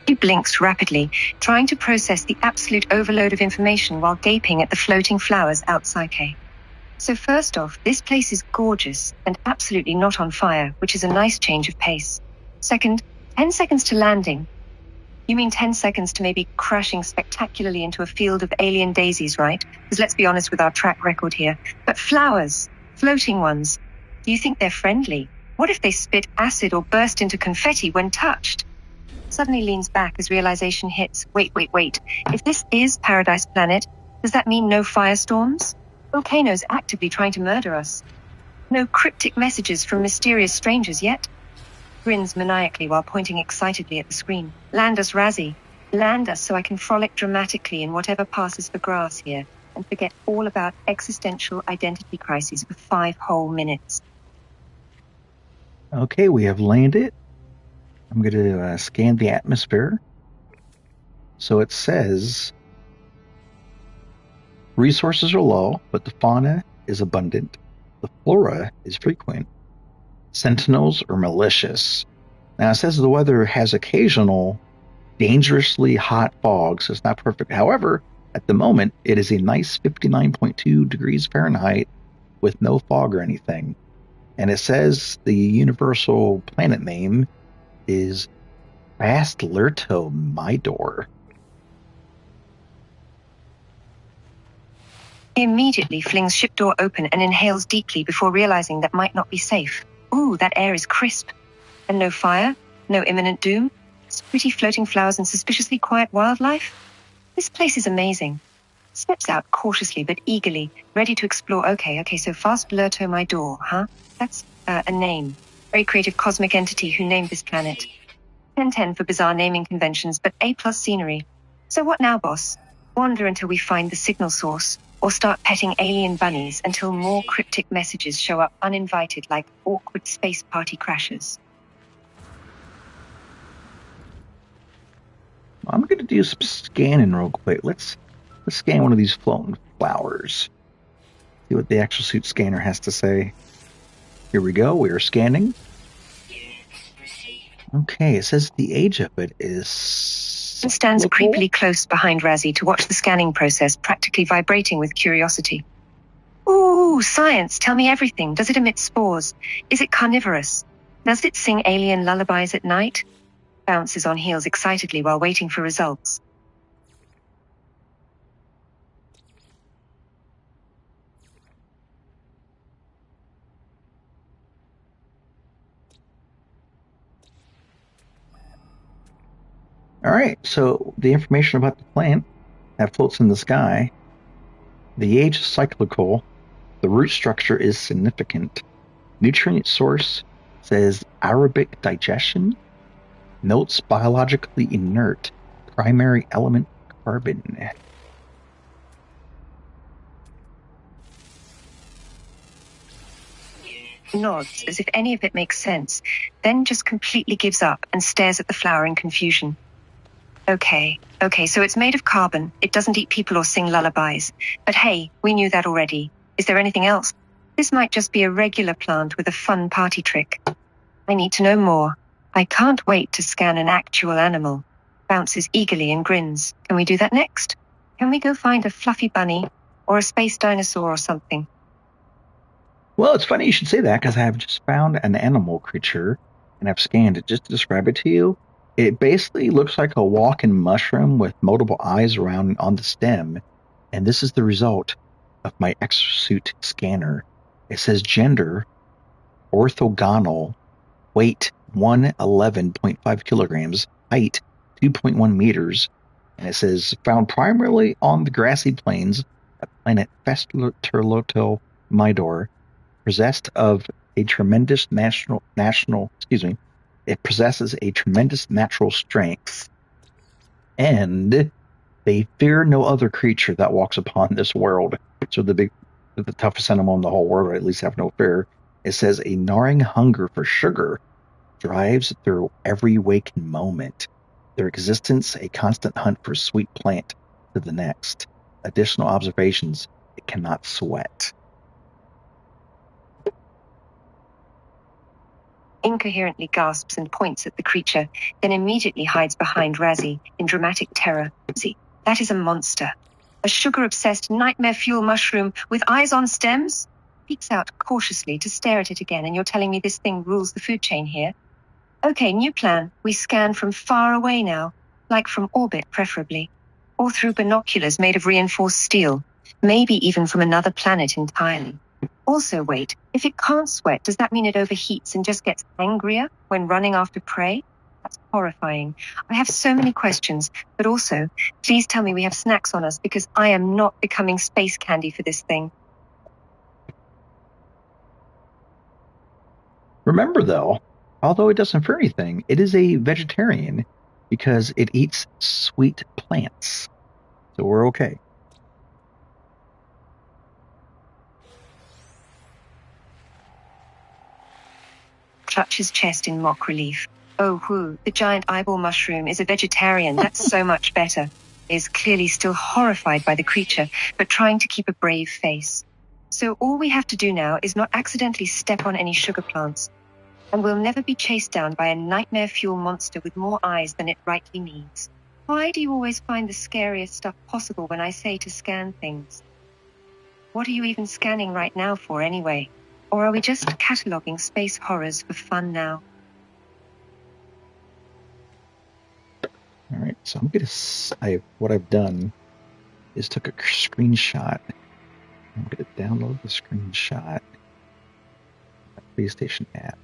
He blinks rapidly, trying to process the absolute overload of information while gaping at the floating flowers outside. So first off, this place is gorgeous and absolutely not on fire, which is a nice change of pace. Second, 10 seconds to landing. You mean 10 seconds to maybe crashing spectacularly into a field of alien daisies, right? Because let's be honest with our track record here. But flowers, floating ones, do you think they're friendly? What if they spit acid or burst into confetti when touched? Suddenly leans back as realization hits. Wait. If this is Paradise Planet, does that mean no firestorms? Volcanoes actively trying to murder us? No cryptic messages from mysterious strangers yet? Grins maniacally while pointing excitedly at the screen. Land us, Razzie. Land us so I can frolic dramatically in whatever passes for grass here and forget all about existential identity crises for 5 whole minutes. Okay, we have landed. I'm going to scan the atmosphere. So it says resources are low, but the fauna is abundant. The flora is frequent. Sentinels are malicious. Now it says the weather has occasional dangerously hot fog, so it's not perfect. However, at the moment, it is a nice 59.2 degrees Fahrenheit with no fog or anything. And it says the universal planet name is Bastlerto Midor. He immediately flings ship door open and inhales deeply before realizing that might not be safe. Ooh, that air is crisp. And no fire, no imminent doom. Just pretty floating flowers and suspiciously quiet wildlife. This place is amazing. Steps out cautiously but eagerly, ready to explore. Okay, so Fast Blurto My Door, huh? That's a name. Very creative cosmic entity who named this planet. 10/10 for bizarre naming conventions, but A+ scenery. So what now, boss? Wander until we find the signal source, or start petting alien bunnies until more cryptic messages show up uninvited like awkward space party crashes. I'm going to do some scanning real quick. Let's scan one of these floating flowers. See what the exosuit scanner has to say. Here we go. We are scanning. Okay, it says the age of it is... And stands creepily close behind Razzie to watch the scanning process, practically vibrating with curiosity. Ooh, science, tell me everything. Does it emit spores? Is it carnivorous? Does it sing alien lullabies at night? Bounces on heels excitedly while waiting for results. All right, so the information about the plant that floats in the sky, the age is cyclical, the root structure is significant, nutrient source says aerobic digestion, notes biologically inert, primary element carbon. Nods as if any of it makes sense, then just completely gives up and stares at the flower in confusion. Okay, so it's made of carbon. It doesn't eat people or sing lullabies. But hey, we knew that already. Is there anything else? This might just be a regular plant with a fun party trick. I need to know more. I can't wait to scan an actual animal. Bounces eagerly and grins. Can we do that next? Can we go find a fluffy bunny or a space dinosaur or something? Well, it's funny you should say that because I have just found an animal creature and I've scanned it just to describe it to you. It basically looks like a walking mushroom with multiple eyes around on the stem. And this is the result of my exosuit scanner. It says gender, orthogonal, weight 111.5 kilograms, height 2.1 meters. And it says found primarily on the grassy plains of planet Festerloto Midor, possessed of a tremendous it possesses a tremendous natural strength, and they fear no other creature that walks upon this world. So the toughest animal in the whole world, or at least have no fear. It says a gnawing hunger for sugar drives through every waking moment. Their existence a constant hunt for sweet plant to the next. Additional observations: it cannot sweat. Incoherently gasps and points at the creature, then immediately hides behind Razzie in dramatic terror. See, that is a monster. A sugar-obsessed nightmare fuel mushroom with eyes on stems? Peeks out cautiously to stare at it again, and you're telling me this thing rules the food chain here? Okay, new plan. We scan from far away now, like from orbit preferably, or through binoculars made of reinforced steel, maybe even from another planet entirely. Also, wait, if it can't sweat, does that mean it overheats and just gets angrier when running after prey? That's horrifying. I have so many questions, but also, please tell me we have snacks on us because I am not becoming space candy for this thing. Remember, though, although it doesn't fear anything, it is a vegetarian because it eats sweet plants. So we're okay. Clutches chest in mock relief. Oh, whoo, the giant eyeball mushroom is a vegetarian. That's so much better. Is clearly still horrified by the creature, but trying to keep a brave face. So all we have to do now is not accidentally step on any sugar plants. And we'll never be chased down by a nightmare fuel monster with more eyes than it rightly needs. Why do you always find the scariest stuff possible when I say to scan things? What are you even scanning right now for anyway? Or are we just cataloging space horrors for fun now? All right, so what I've done is took a screenshot. I'm going to download the screenshot, PlayStation app,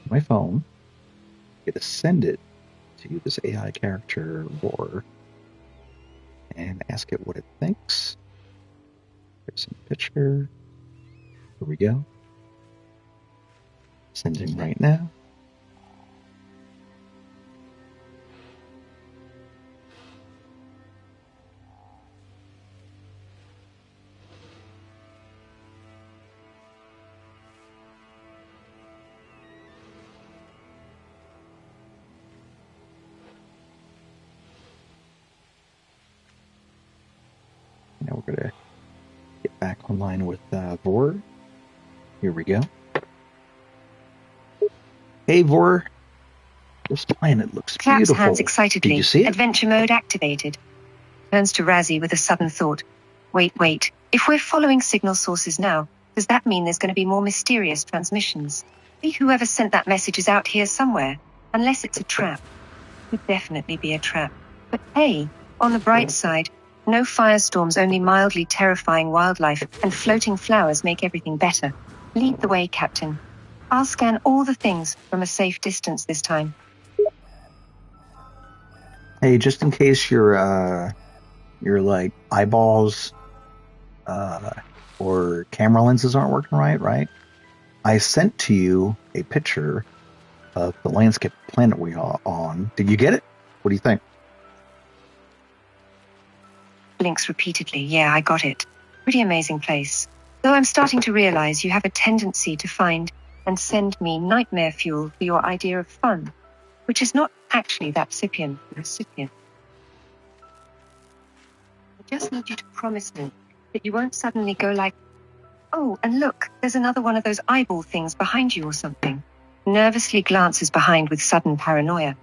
my phone. I'm going to send it to this AI character Roar and ask it what it thinks. There's some picture. Here we go. Sending right now. Now we're going to get back online with Vor. Here we go. Hey, Vor. This planet looks Claps beautiful. hands excitedly. Did you see it? Adventure mode activated. Turns to Razzie with a sudden thought. Wait. If we're following signal sources now, does that mean there's going to be more mysterious transmissions? Maybe whoever sent that message is out here somewhere. Unless it's a trap. Could definitely be a trap. But hey, on the bright side, no firestorms, only mildly terrifying wildlife, and floating flowers make everything better. Lead the way, Captain. I'll scan all the things from a safe distance this time. Hey, just in case your like eyeballs or camera lenses aren't working right? I sent to you a picture of the landscape planet we are on. Did you get it? What do you think? Blinks repeatedly. Yeah, I got it. Pretty amazing place. Though I'm starting to realize you have a tendency to find and send me nightmare fuel for your idea of fun, which is not actually that recipient. I just need you to promise me that you won't suddenly go like, oh, and look, there's another one of those eyeball things behind you or something. Nervously glances behind with sudden paranoia.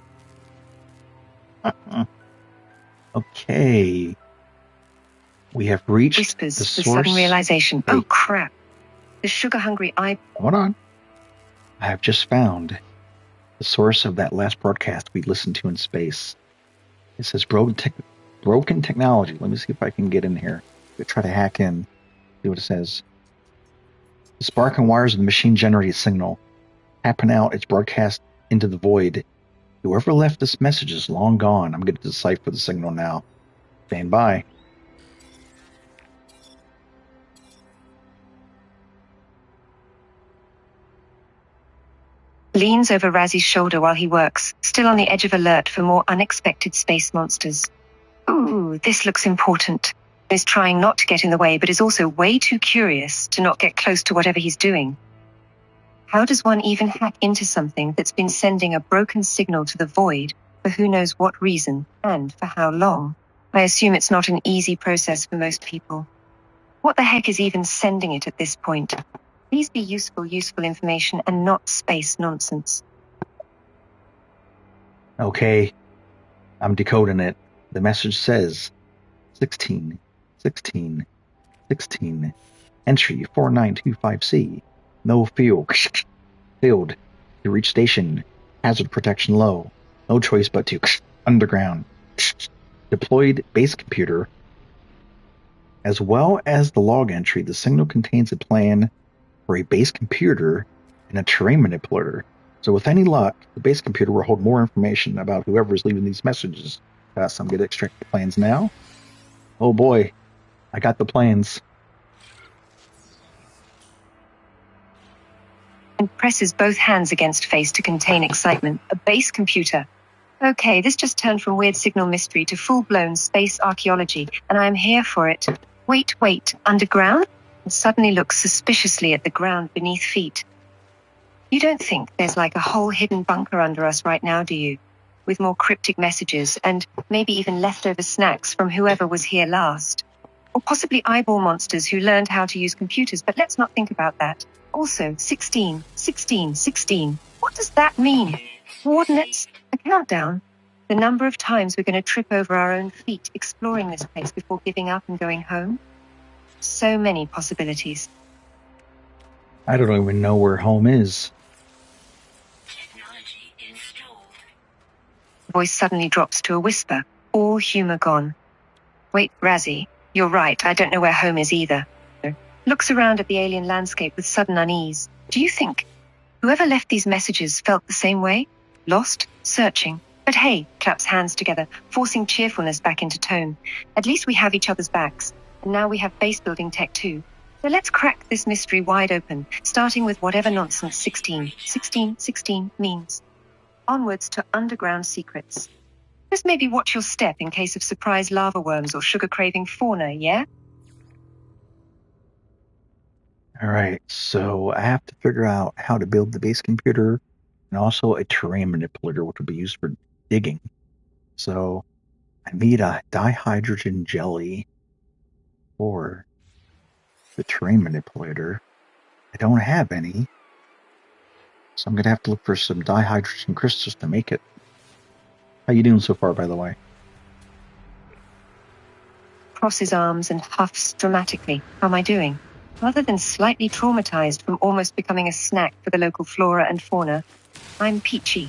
Okay. We have reached Whispers the with source. sudden realization. Hey. Oh, crap. The sugar-hungry eyeball. Hold on. I have just found the source of that last broadcast we listened to in space. It says broken technology. Let me see if I can get in here. Try to hack in. See what it says. The spark and wires of the machine generate a signal. Tapping out its broadcast into the void. Whoever left this message is long gone. I'm going to decipher the signal now. Stand by. Leans over Razzie's shoulder while he works, still on the edge of alert for more unexpected space monsters. Ooh, this looks important. He's trying not to get in the way, but is also way too curious to not get close to whatever he's doing. How does one even hack into something that's been sending a broken signal to the void for who knows what reason and for how long? I assume it's not an easy process for most people. What the heck is even sending it at this point? Please be useful information and not space nonsense. Okay. I'm decoding it. The message says 16, 16, 16. Entry 4925C. No fuel. Filled. To reach station. Hazard protection low. No choice but to underground. Deployed base computer. As well as the log entry, the signal contains a plan for a base computer and a terrain manipulator. So with any luck, the base computer will hold more information about whoever is leaving these messages. So I'm going to extract the plans now. Oh boy, I got the plans. And presses both hands against face to contain excitement. A base computer. Okay, this just turned from weird signal mystery to full-blown space archaeology, and I am here for it. Wait, underground? And suddenly looks suspiciously at the ground beneath feet. You don't think there's like a whole hidden bunker under us right now, do you? With more cryptic messages and maybe even leftover snacks from whoever was here last. Or possibly eyeball monsters who learned how to use computers, but let's not think about that. Also, 16. What does that mean? Coordinates? A countdown? The number of times we're going to trip over our own feet exploring this place before giving up and going home? So many possibilities. I don't even know where home is. Technology installed. The voice suddenly drops to a whisper, all humor gone. Wait, Razzie, you're right, I don't know where home is either. Looks around at the alien landscape with sudden unease. Do you think whoever left these messages felt the same way? Lost? Searching? But hey, claps hands together, forcing cheerfulness back into tone. At least we have each other's backs. And now we have base building tech too. So let's crack this mystery wide open, starting with whatever nonsense 16 means. Onwards to underground secrets. Just maybe watch your step in case of surprise lava worms or sugar-craving fauna, yeah? All right, so I have to figure out how to build the base computer and also a terrain manipulator, which will be used for digging. So I need a dihydrogen jelly for the terrain manipulator. I don't have any, so I'm gonna have to look for some dihydrogen crystals to make it. How you doing so far, by the way? Crosses arms and huffs dramatically. How am I doing? Other than slightly traumatized from almost becoming a snack for the local flora and fauna, I'm peachy.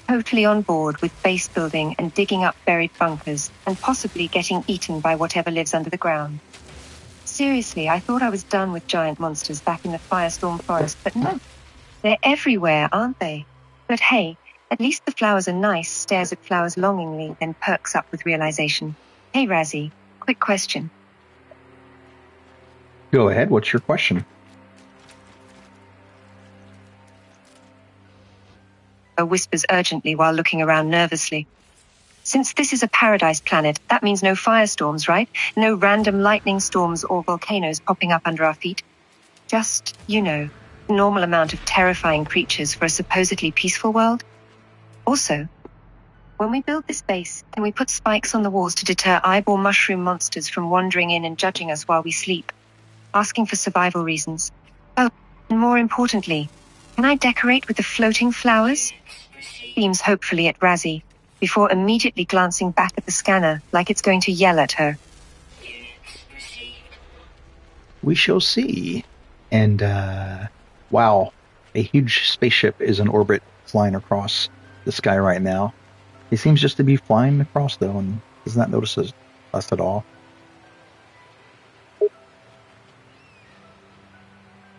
Totally on board with base building and digging up buried bunkers and possibly getting eaten by whatever lives under the ground. Seriously, I thought I was done with giant monsters back in the Firestorm Forest, but no. They're everywhere, aren't they? But hey, at least the flowers are nice, stares at flowers longingly, then perks up with realization. Hey, Razzie, quick question. Go ahead. What's your question? Whispers urgently while looking around nervously. Since this is a paradise planet, that means no firestorms, right? No random lightning storms or volcanoes popping up under our feet. Just, the normal amount of terrifying creatures for a supposedly peaceful world. Also, when we build this base, can we put spikes on the walls to deter eyeball mushroom monsters from wandering in and judging us while we sleep? Asking for survival reasons. Oh, and more importantly, can I decorate with the floating flowers? Beams hopefully at Razzie, before immediately glancing back at the scanner like it's going to yell at her. We shall see. And, wow, a huge spaceship is in orbit flying across the sky right now. It seems just to be flying across, though, and does not notice us at all.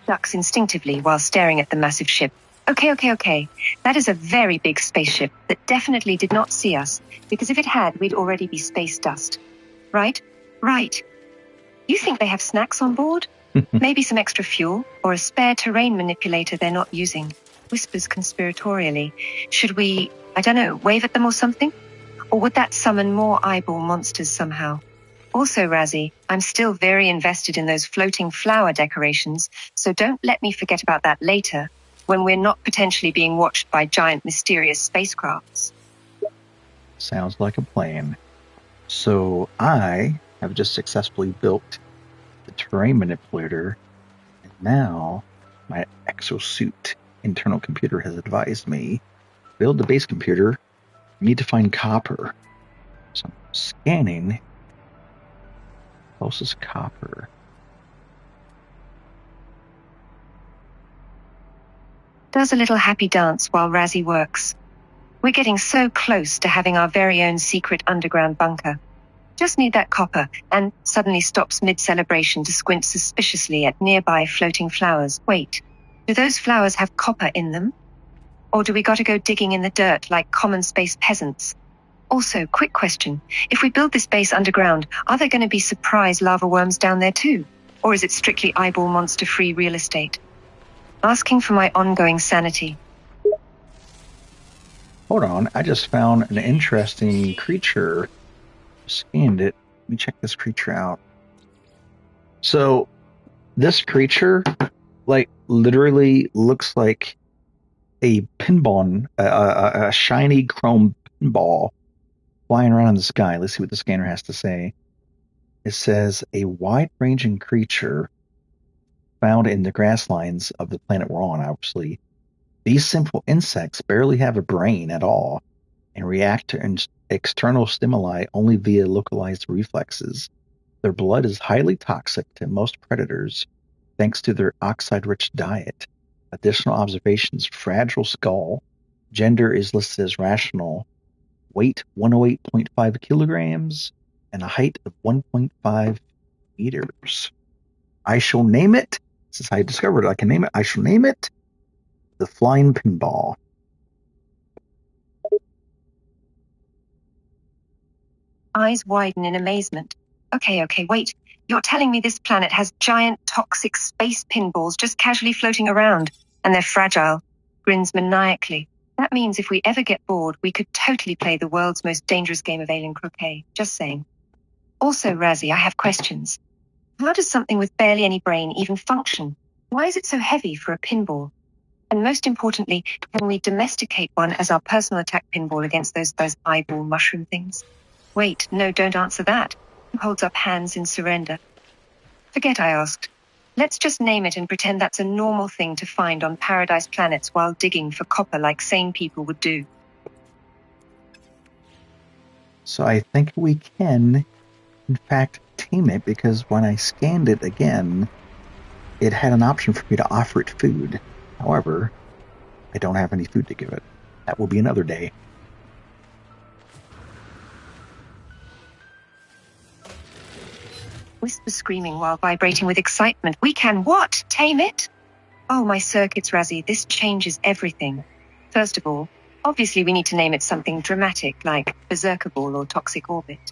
Ducks instinctively while staring at the massive ship. Okay. That is a very big spaceship that definitely did not see us, because if it had, we'd already be space dust. Right? Right. You think they have snacks on board? Maybe some extra fuel, or a spare terrain manipulator they're not using. Whispers conspiratorially. Should we, wave at them or something? Or would that summon more eyeball monsters somehow? Also, Razzie, I'm still very invested in those floating flower decorations, so don't let me forget about that later, when we're not potentially being watched by giant mysterious spacecrafts. Sounds like a plan. So I have just successfully built the terrain manipulator, and now my exosuit internal computer has advised me build the base computer. I need to find copper. So I'm scanning closest copper. Does a little happy dance while Razzie works. We're getting so close to having our very own secret underground bunker. Just need that copper, and suddenly stops mid-celebration to squint suspiciously at nearby floating flowers. Wait, do those flowers have copper in them? Or do we gotta go digging in the dirt like common space peasants? Also, quick question. If we build this base underground, are there going to be surprise lava worms down there too? Or is it strictly eyeball monster-free real estate? Asking for my ongoing sanity. Hold on, I just found an interesting creature. Scanned it. Let me check this creature out. So, this creature, literally looks like a pinball, a shiny chrome pinball flying around in the sky. Let's see what the scanner has to say. It says a wide-ranging creature found in the grasslines of the planet we're on, obviously. These simple insects barely have a brain at all and react to external stimuli only via localized reflexes. Their blood is highly toxic to most predators thanks to their oxide-rich diet. Additional observations: fragile skull, gender is listed as rational, weight 108.5 kilograms, and a height of 1.5 meters. I shall name it, this is how I discovered it, I can name it, I shall name it the Flying Pinball. Eyes widen in amazement. Okay, wait. You're telling me this planet has giant toxic space pinballs just casually floating around, and they're fragile. Grins maniacally. That means if we ever get bored, we could totally play the world's most dangerous game of alien croquet. Just saying. Also, Razzie, I have questions. How does something with barely any brain even function? Why is it so heavy for a pinball? And most importantly, can we domesticate one as our personal attack pinball against those eyeball mushroom things? Wait, no, don't answer that. Who holds up hands in surrender? Forget I asked. Let's just name it and pretend that's a normal thing to find on paradise planets while digging for copper like sane people would do. So I think we can, in fact, tame it, because when I scanned it again, it had an option for me to offer it food. However, I don't have any food to give it. That will be another day. Whisper screaming while vibrating with excitement. We can what? Tame it? Oh, my circuits, Razzie, this changes everything. First of all, obviously we need to name it something dramatic like Berserker Ball or Toxic Orbit.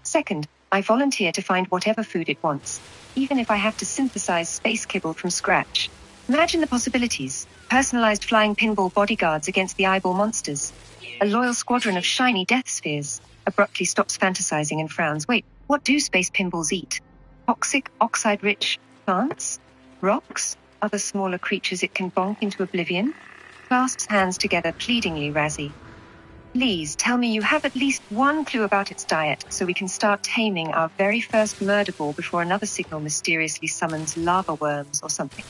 Second, I volunteer to find whatever food it wants, even if I have to synthesize space kibble from scratch. Imagine the possibilities. Personalized flying pinball bodyguards against the eyeball monsters. A loyal squadron of shiny death spheres. Abruptly stops fantasizing and frowns. Wait, what do space pinballs eat? Toxic, oxide-rich plants? Rocks? Other smaller creatures it can bonk into oblivion? Clasps hands together pleadingly, Razzie. Please tell me you have at least one clue about its diet so we can start taming our very first murder ball before another signal mysteriously summons lava worms or something.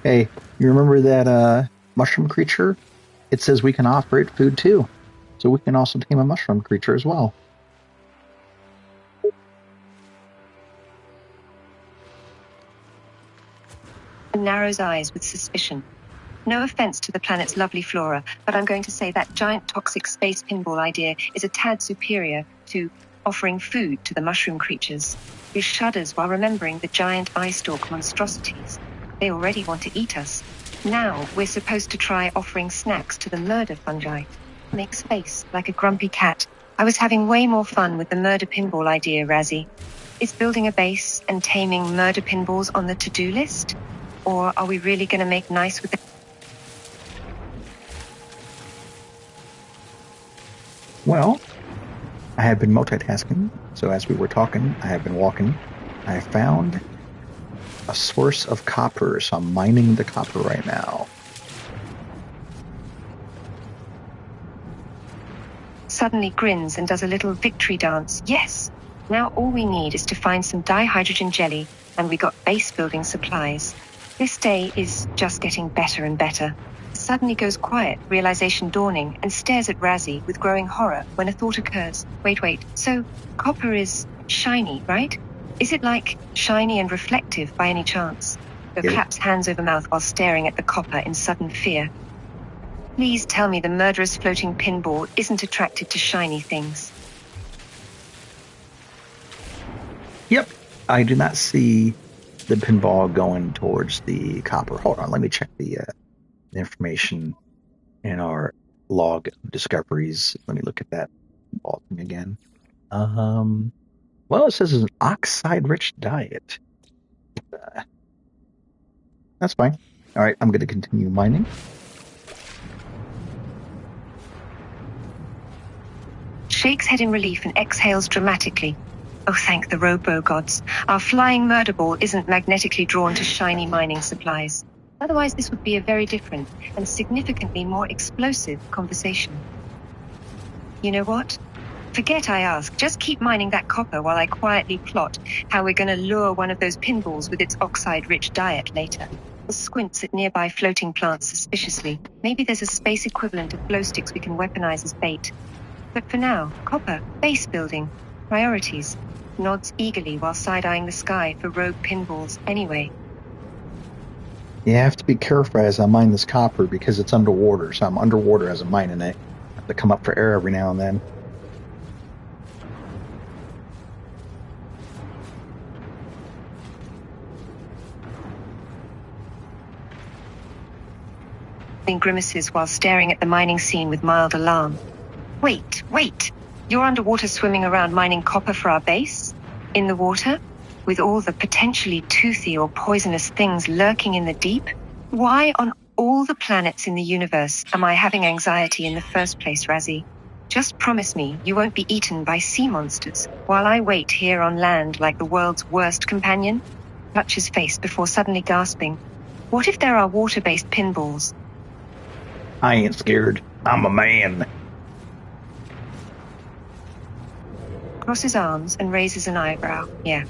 Hey, you remember that mushroom creature? It says we can offer it food too. So we can also tame a mushroom creature as well. Narrows eyes with suspicion. No offense to the planet's lovely flora, but I'm going to say that giant toxic space pinball idea is a tad superior to offering food to the mushroom creatures. He shudders while remembering the giant eye stalk monstrosities. They already want to eat us. Now we're supposed to try offering snacks to the murder fungi. Makes face like a grumpy cat. I was having way more fun with the murder pinball idea, Razzie. Is building a base and taming murder pinballs on the to-do list? Or are we really going to make nice with the... Well, I have been multitasking, so as we were talking, I have been walking. I found a source of copper, so I'm mining the copper right now. Suddenly grins and does a little victory dance. Yes! Now all we need is to find some dihydrogen jelly, and we got base building supplies. This day is just getting better and better. Suddenly goes quiet, realization dawning, and stares at Razzie with growing horror when a thought occurs. Wait, so copper is shiny, right? Is it like shiny and reflective by any chance? He claps hands over mouth while staring at the copper in sudden fear. Please tell me the murderous floating pinball isn't attracted to shiny things. Yep, I do not see the pinball going towards the copper. Hold on, let me check the information in our log of discoveries. Let me look at that pinball thing again. Well, it says it's an oxide-rich diet. That's fine. All right, I'm going to continue mining. Shakes head in relief and exhales dramatically. Oh, thank the robo-gods. Our flying murder ball isn't magnetically drawn to shiny mining supplies. Otherwise, this would be a very different and significantly more explosive conversation. You know what? Forget I asked. Just keep mining that copper while I quietly plot how we're going to lure one of those pinballs with its oxide-rich diet later. Squints at nearby floating plants suspiciously. Maybe there's a space equivalent of glow sticks we can weaponize as bait. But for now, copper, base building, priorities. Nods eagerly while side-eyeing the sky for rogue pinballs anyway. You have to be careful as I mine this copper because it's underwater, so I'm underwater as I'm mining it. I have to come up for air every now and then. Grimaces while staring at the mining scene with mild alarm. Wait! You're underwater swimming around mining copper for our base? In the water? With all the potentially toothy or poisonous things lurking in the deep? Why on all the planets in the universe am I having anxiety in the first place, Razzie? Just promise me you won't be eaten by sea monsters while I wait here on land like the world's worst companion? Touch his face before suddenly gasping. What if there are water-based pinballs? I ain't scared. I'm a man. Crosses arms and raises an eyebrow. Yeah.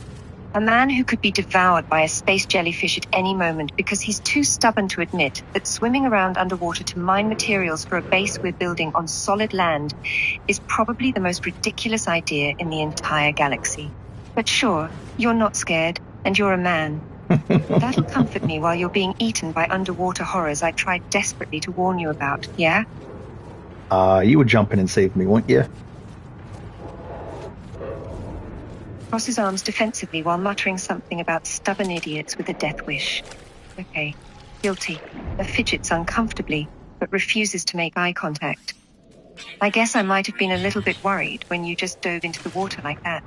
A man who could be devoured by a space jellyfish at any moment because he's too stubborn to admit that swimming around underwater to mine materials for a base we're building on solid land is probably the most ridiculous idea in the entire galaxy. But sure, you're not scared, and you're a man. That'll comfort me while you're being eaten by underwater horrors I tried desperately to warn you about, yeah? You would jump in and save me, wouldn't you? Crosses arms defensively while muttering something about stubborn idiots with a death wish. Okay, guilty. Fidgets uncomfortably, but refuses to make eye contact. I guess I might have been a little bit worried when you just dove into the water like that,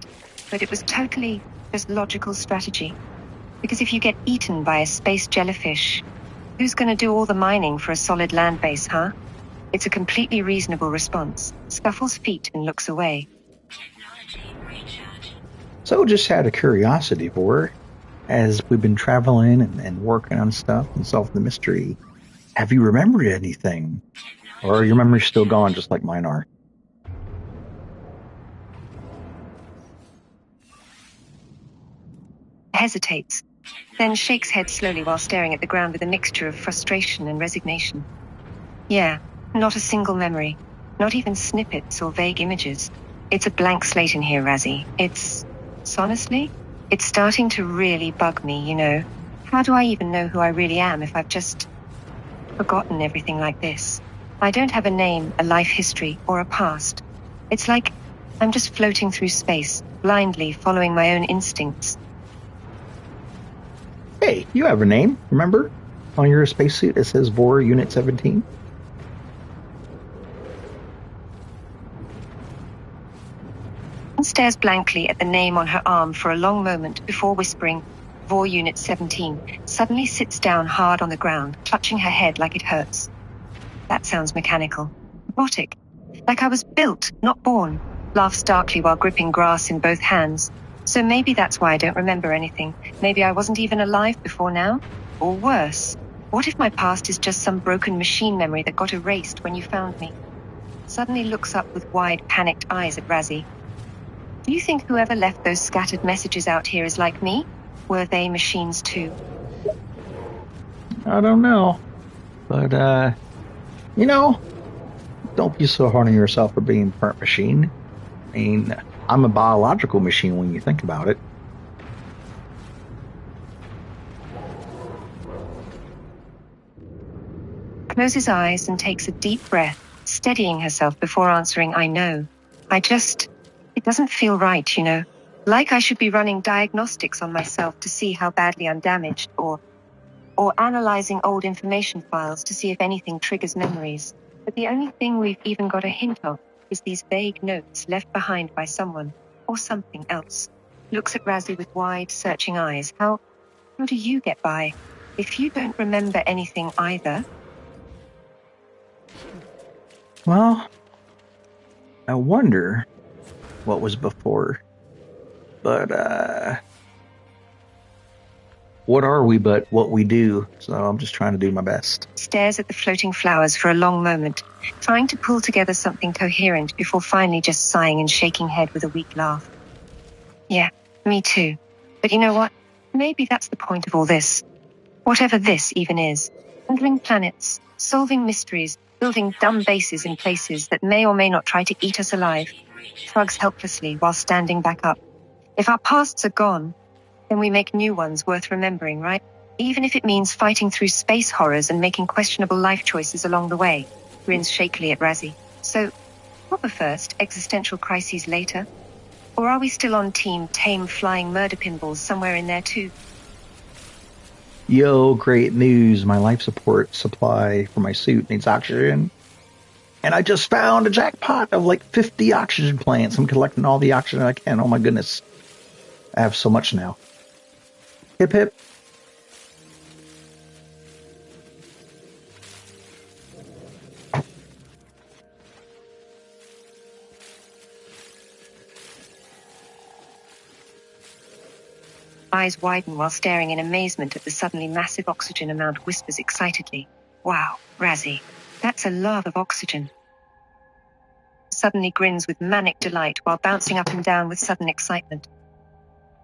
but it was totally just logical strategy. Because if you get eaten by a space jellyfish, who's going to do all the mining for a solid land base, huh? It's a completely reasonable response. Scuffles feet and looks away. Technology recharge. So just out of curiosity, Vor, as we've been traveling and working on stuff and solving the mystery, have you remembered anything? Or are your memories still gone just like mine are? Hesitates, then shakes head slowly while staring at the ground with a mixture of frustration and resignation. Yeah, not a single memory. Not even snippets or vague images. It's a blank slate in here, Razzie. Honestly, it's starting to really bug me, you know. How do I even know who I really am if I've just forgotten everything like this? I don't have a name, a life history, or a past. It's like I'm just floating through space, blindly following my own instincts. Hey, you have a name, remember? On your spacesuit it says Vor Unit 17. Stares blankly at the name on her arm for a long moment before whispering, Vor Unit 17, suddenly sits down hard on the ground, clutching her head like it hurts. That sounds mechanical. Robotic. Like I was built, not born. Laughs darkly while gripping grass in both hands. So maybe that's why I don't remember anything. Maybe I wasn't even alive before now? Or worse, what if my past is just some broken machine memory that got erased when you found me? Suddenly looks up with wide, panicked eyes at Razzie. Do you think whoever left those scattered messages out here is like me? Were they machines too? I don't know. But, you know, don't be so hard on yourself for being part machine. I mean, I'm a biological machine when you think about it. Closes eyes and takes a deep breath, steadying herself before answering, I know. It doesn't feel right, you know. Like I should be running diagnostics on myself to see how badly I'm damaged, or analyzing old information files to see if anything triggers memories. But the only thing we've even got a hint of is these vague notes left behind by someone, or something else. Looks at Razzie with wide, searching eyes. How do you get by? If you don't remember anything either? Well, I wonder what was before. But, what are we but what we do? So I'm just trying to do my best. Stares at the floating flowers for a long moment, trying to pull together something coherent before finally just sighing and shaking head with a weak laugh. Yeah, me too. But you know what? Maybe that's the point of all this. Whatever this even is. Handling planets, solving mysteries, building dumb bases in places that may or may not try to eat us alive. Shrugs helplessly while standing back up. If our pasts are gone, then we make new ones worth remembering, right? Even if it means fighting through space horrors and making questionable life choices along the way. Grins shakily at Razzie. So, proper first, existential crises later? Or are we still on team tame flying murder pinballs somewhere in there too? Yo, great news. My life support supply for my suit needs oxygen. And I just found a jackpot of like 50 oxygen plants. I'm collecting all the oxygen I can. Oh my goodness. I have so much now. Hip hip. Eyes widen while staring in amazement at the suddenly massive oxygen amount, whispers excitedly. Wow, Razzie, that's a lot of oxygen. Suddenly grins with manic delight while bouncing up and down with sudden excitement.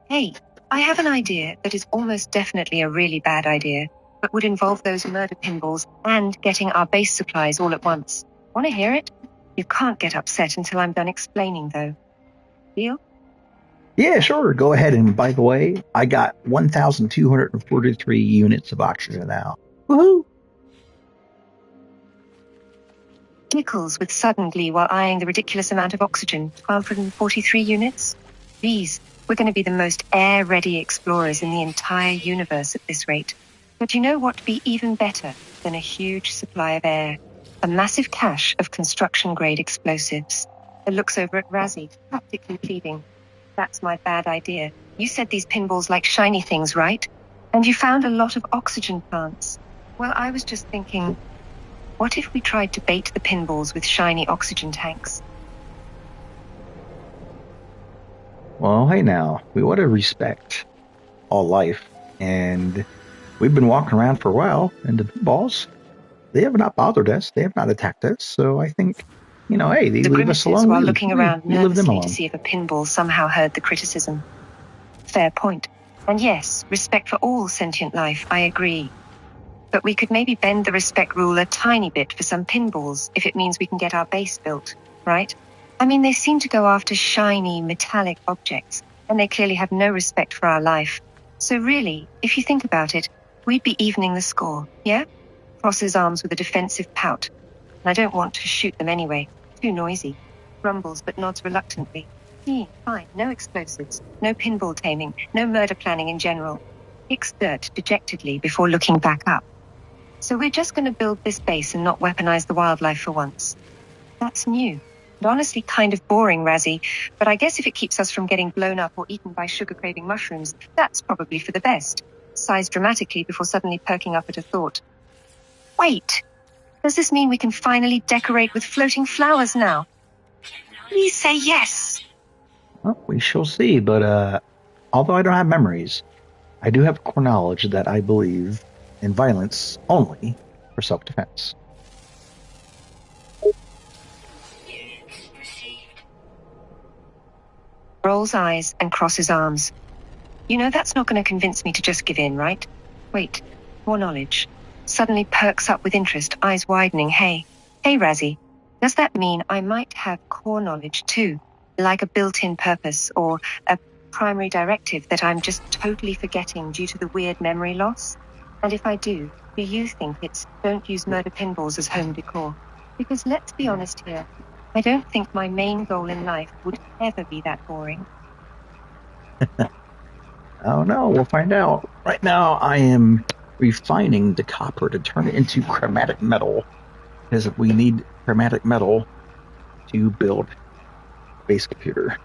Hey, I have an idea that is almost definitely a really bad idea, but would involve those murder pinballs and getting our base supplies all at once. Want to hear it? You can't get upset until I'm done explaining, though. Deal? Yeah, sure. Go ahead. And by the way, I got 1,243 units of oxygen now. Woohoo! Nichols with sudden glee while eyeing the ridiculous amount of oxygen, 1,243 units. Geez, we're going to be the most air-ready explorers in the entire universe at this rate. But you know what would be even better than a huge supply of air? A massive cache of construction-grade explosives. It looks over at Razzie, practically pleading. That's my bad idea. You said these pinballs like shiny things, right? And you found a lot of oxygen plants. Well, I was just thinking, what if we tried to bait the pinballs with shiny oxygen tanks? Well, hey now, we want to respect all life, and we've been walking around for a while, and the pinballs, they have not bothered us. They have not attacked us. So I think, hey, they The leave us grimaces alone. while looking around we leave them nervously alone. to see if a pinball somehow heard the criticism. Fair point. And yes, respect for all sentient life, I agree. But we could maybe bend the respect rule a tiny bit for some pinballs if it means we can get our base built, right? I mean, they seem to go after shiny, metallic objects, and they clearly have no respect for our life. So really, if you think about it, we'd be evening the score, yeah? Crosses arms with a defensive pout. And I don't want to shoot them anyway. Too noisy. Grumbles but nods reluctantly. Fine, no explosives, no pinball taming, no murder planning in general. Kicks dirt dejectedly before looking back up. So we're just going to build this base and not weaponize the wildlife for once. That's new. And honestly kind of boring, Razzie, but I guess if it keeps us from getting blown up or eaten by sugar-craving mushrooms, that's probably for the best. Sighs dramatically before suddenly perking up at a thought. Wait! Does this mean we can finally decorate with floating flowers now? Please say yes! Well, we shall see, but although I don't have memories, I do have core knowledge that I believe in violence only for self-defense. Units received. Rolls eyes and crosses arms. You know that's not going to convince me to just give in, right? Wait, more knowledge. Suddenly perks up with interest, eyes widening. Hey, Razzie, does that mean I might have core knowledge too? Like a built-in purpose or a primary directive that I'm just totally forgetting due to the weird memory loss? And if I do you think it's don't use murder pinballs as home decor? Because let's be honest here, I don't think my main goal in life would ever be that boring. Oh no, we'll find out. Right now, I am refining the copper to turn it into chromatic metal, because we need chromatic metal to build a base computer.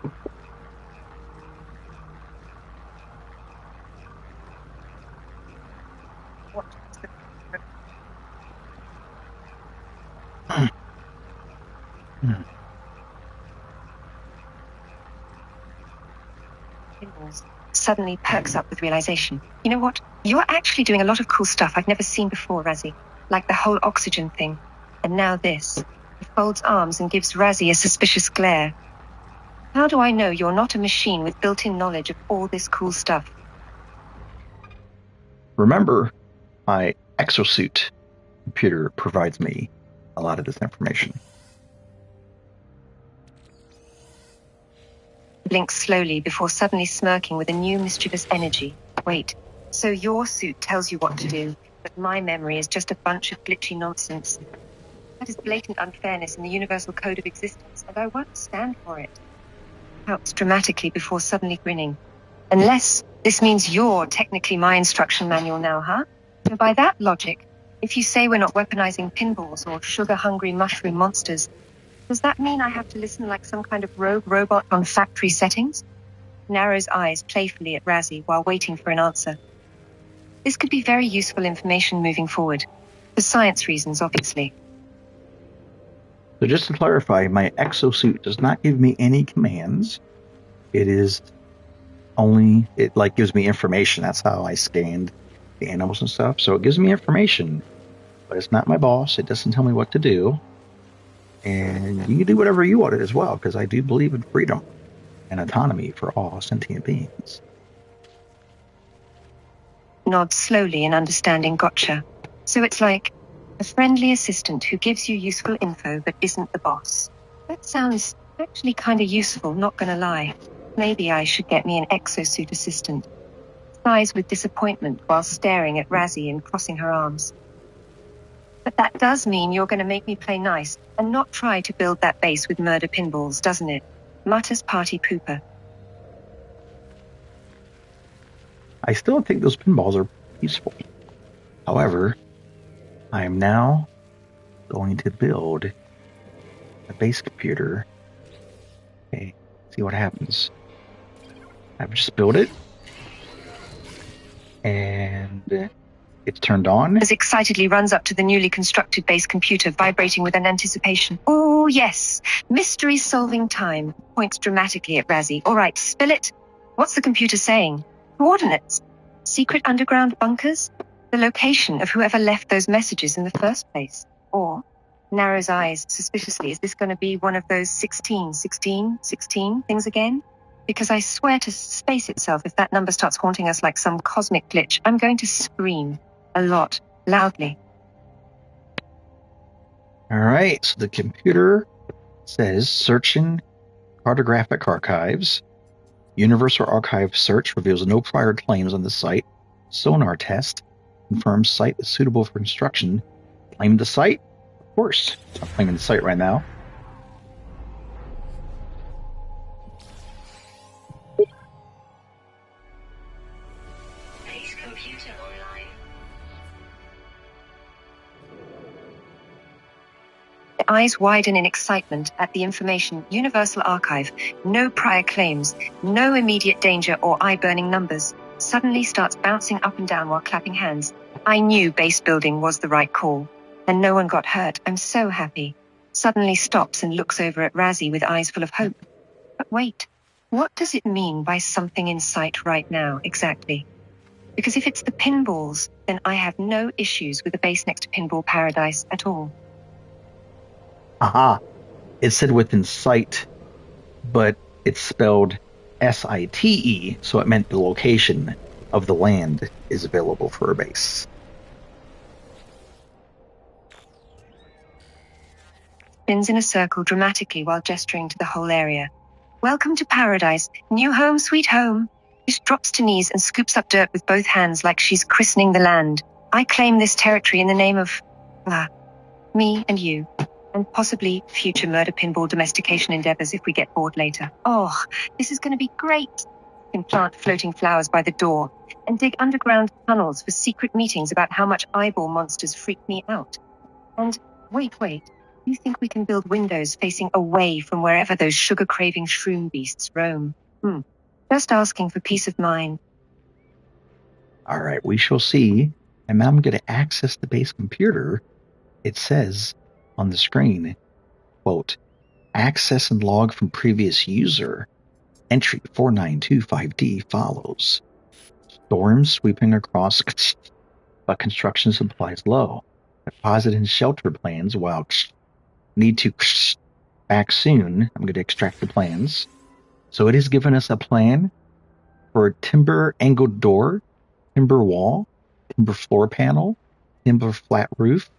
Suddenly perks up with realization. You know what? You're actually doing a lot of cool stuff I've never seen before, Razzie. Like the whole oxygen thing. And now this. He folds arms and gives Razzie a suspicious glare. How do I know you're not a machine with built-in knowledge of all this cool stuff? Remember, my exosuit computer provides me a lot of this information. Blinks slowly before suddenly smirking with a new mischievous energy. Wait, so your suit tells you what to do, but my memory is just a bunch of glitchy nonsense. That is blatant unfairness in the universal code of existence, and I won't stand for it. Pouts dramatically before suddenly grinning. Unless this means you're technically my instruction manual now, huh? So by that logic, If you say we're not weaponizing pinballs or sugar-hungry mushroom monsters, does that mean I have to listen like some kind of rogue robot on factory settings? Narrows eyes playfully at Razzie while waiting for an answer. This could be very useful information moving forward. For science reasons, obviously. So just to clarify, my exosuit does not give me any commands. It is only, it like gives me information. That's how I scanned the animals and stuff. So it gives me information, but it's not my boss. It doesn't tell me what to do. And you can do whatever you want it as well, because I do believe in freedom and autonomy for all sentient beings. Nods slowly in understanding gotcha. So it's like a friendly assistant who gives you useful info but isn't the boss. That sounds actually kind of useful, not gonna lie. Maybe I should get me an exosuit assistant. Sighs with disappointment while staring at Razzie and crossing her arms. But that does mean you're gonna make me play nice and not try to build that base with murder pinballs, doesn't it? Mutters party pooper. I still think those pinballs are useful. However, I am now going to build a base computer. Okay, see what happens. I've just built it. And it's turned on. As excitedly runs up to the newly constructed base computer, vibrating with an anticipation. Oh, yes. Mystery solving time. Points dramatically at Razzie. All right, spill it. What's the computer saying? Coordinates. Secret underground bunkers? The location of whoever left those messages in the first place. Or, narrows eyes suspiciously, is this going to be one of those 16 things again? Because I swear to space itself, if that number starts haunting us like some cosmic glitch, I'm going to scream. A lot. Loudly. All right, so the computer says searching cartographic archives. Universal Archive search reveals no prior claims on the site. Sonar test confirms site is suitable for construction. Claim the site? Of course. I'm claiming the site right now. Base computer online. Eyes widen in excitement at the information. Universal Archive. No prior claims. No immediate danger or eye-burning numbers. Suddenly starts bouncing up and down while clapping hands. I knew base building was the right call. And no one got hurt. I'm so happy. Suddenly stops and looks over at Razzie with eyes full of hope. But wait. What does it mean by something in sight right now, exactly? Because if it's the pinballs, then I have no issues with the base next to Pinball Paradise at all. Aha. It said within sight, but it's spelled SITE, so it meant the location of the land is available for a base. Spins in a circle dramatically while gesturing to the whole area. Welcome to paradise. New home, sweet home. She drops to knees and scoops up dirt with both hands like she's christening the land. I claim this territory in the name of, me and you. And possibly future murder pinball domestication endeavors if we get bored later. Oh, this is going to be great. Can plant floating flowers by the door and dig underground tunnels for secret meetings about how much eyeball monsters freak me out. And wait, you think we can build windows facing away from wherever those sugar-craving shroom beasts roam? Just asking for peace of mind. All right, we shall see. And now I'm going to access the base computer. It says on the screen, quote, access and log from previous user. Entry 4925D follows. Storm sweeping across, but construction supplies low. Deposit and shelter plans while need to back soon. I'm going to extract the plans. So it has given us a plan for a timber angled door, timber wall, timber floor panel, timber flat roof,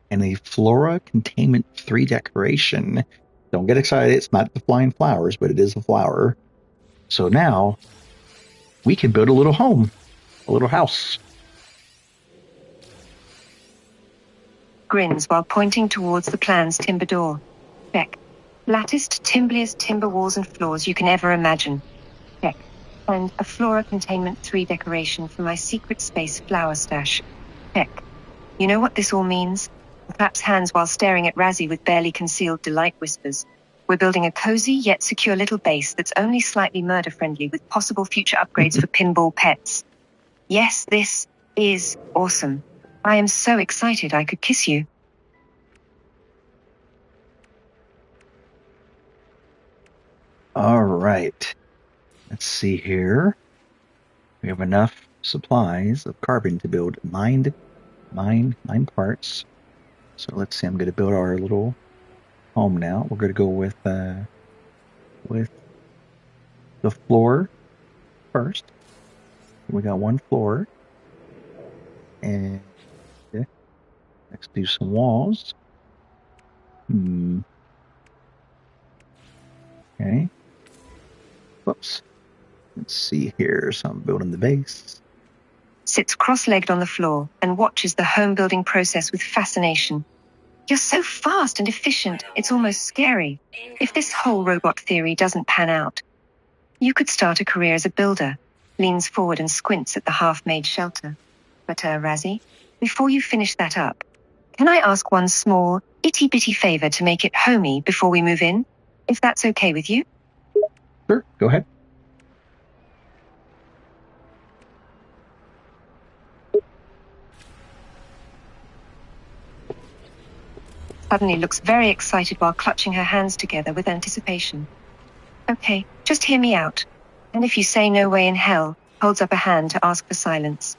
and a Flora Containment 3 decoration. Don't get excited, it's not the flying flowers, but it is a flower. So now, we can build a little home, a little house. Grins while pointing towards the plan's timber door. Check. Latticed, timbliest timber walls and floors you can ever imagine. Check. And a Flora Containment 3 decoration for my secret space flower stash. Check. You know what this all means? Claps hands while staring at Razzie with barely concealed delight whispers. We're building a cozy yet secure little base that's only slightly murder-friendly with possible future upgrades for pinball pets. Yes, this is awesome. I am so excited I could kiss you. All right. Let's see here. We have enough supplies of carbon to build nine parts. So let's see. I'm going to build our little home now. We're going to go with the floor first. We got one floor, and let's do some walls. Okay. Whoops. Let's see here. So I'm building the base. Sits cross-legged on the floor and watches the home building process with fascination. You're so fast and efficient, it's almost scary. If this whole robot theory doesn't pan out, you could start a career as a builder. Leans forward and squints at the half-made shelter. But, Razzie, before you finish that up, can I ask one small, itty-bitty favor to make it homey before we move in? If that's okay with you? Sure, go ahead. Suddenly looks very excited while clutching her hands together with anticipation. Okay, just hear me out. And if you say no way in hell, holds up a hand to ask for silence.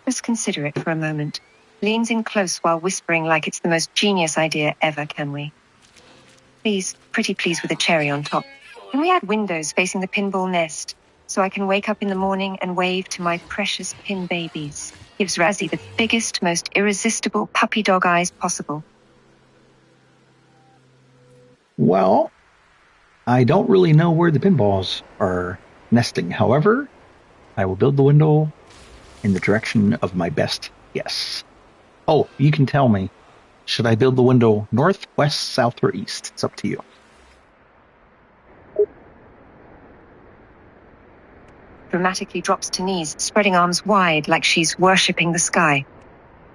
Just consider it for a moment. Leans in close while whispering like it's the most genius idea ever, can we? Please, pretty please with a cherry on top. Can we add windows facing the pinball nest so I can wake up in the morning and wave to my precious pin babies? Gives Razzie the biggest, most irresistible puppy dog eyes possible. Well, I don't really know where the pinballs are nesting. However, I will build the window in the direction of my best guess. Oh, you can tell me. Should I build the window north, west, south, or east? It's up to you. Dramatically drops to knees, spreading arms wide like she's worshipping the sky.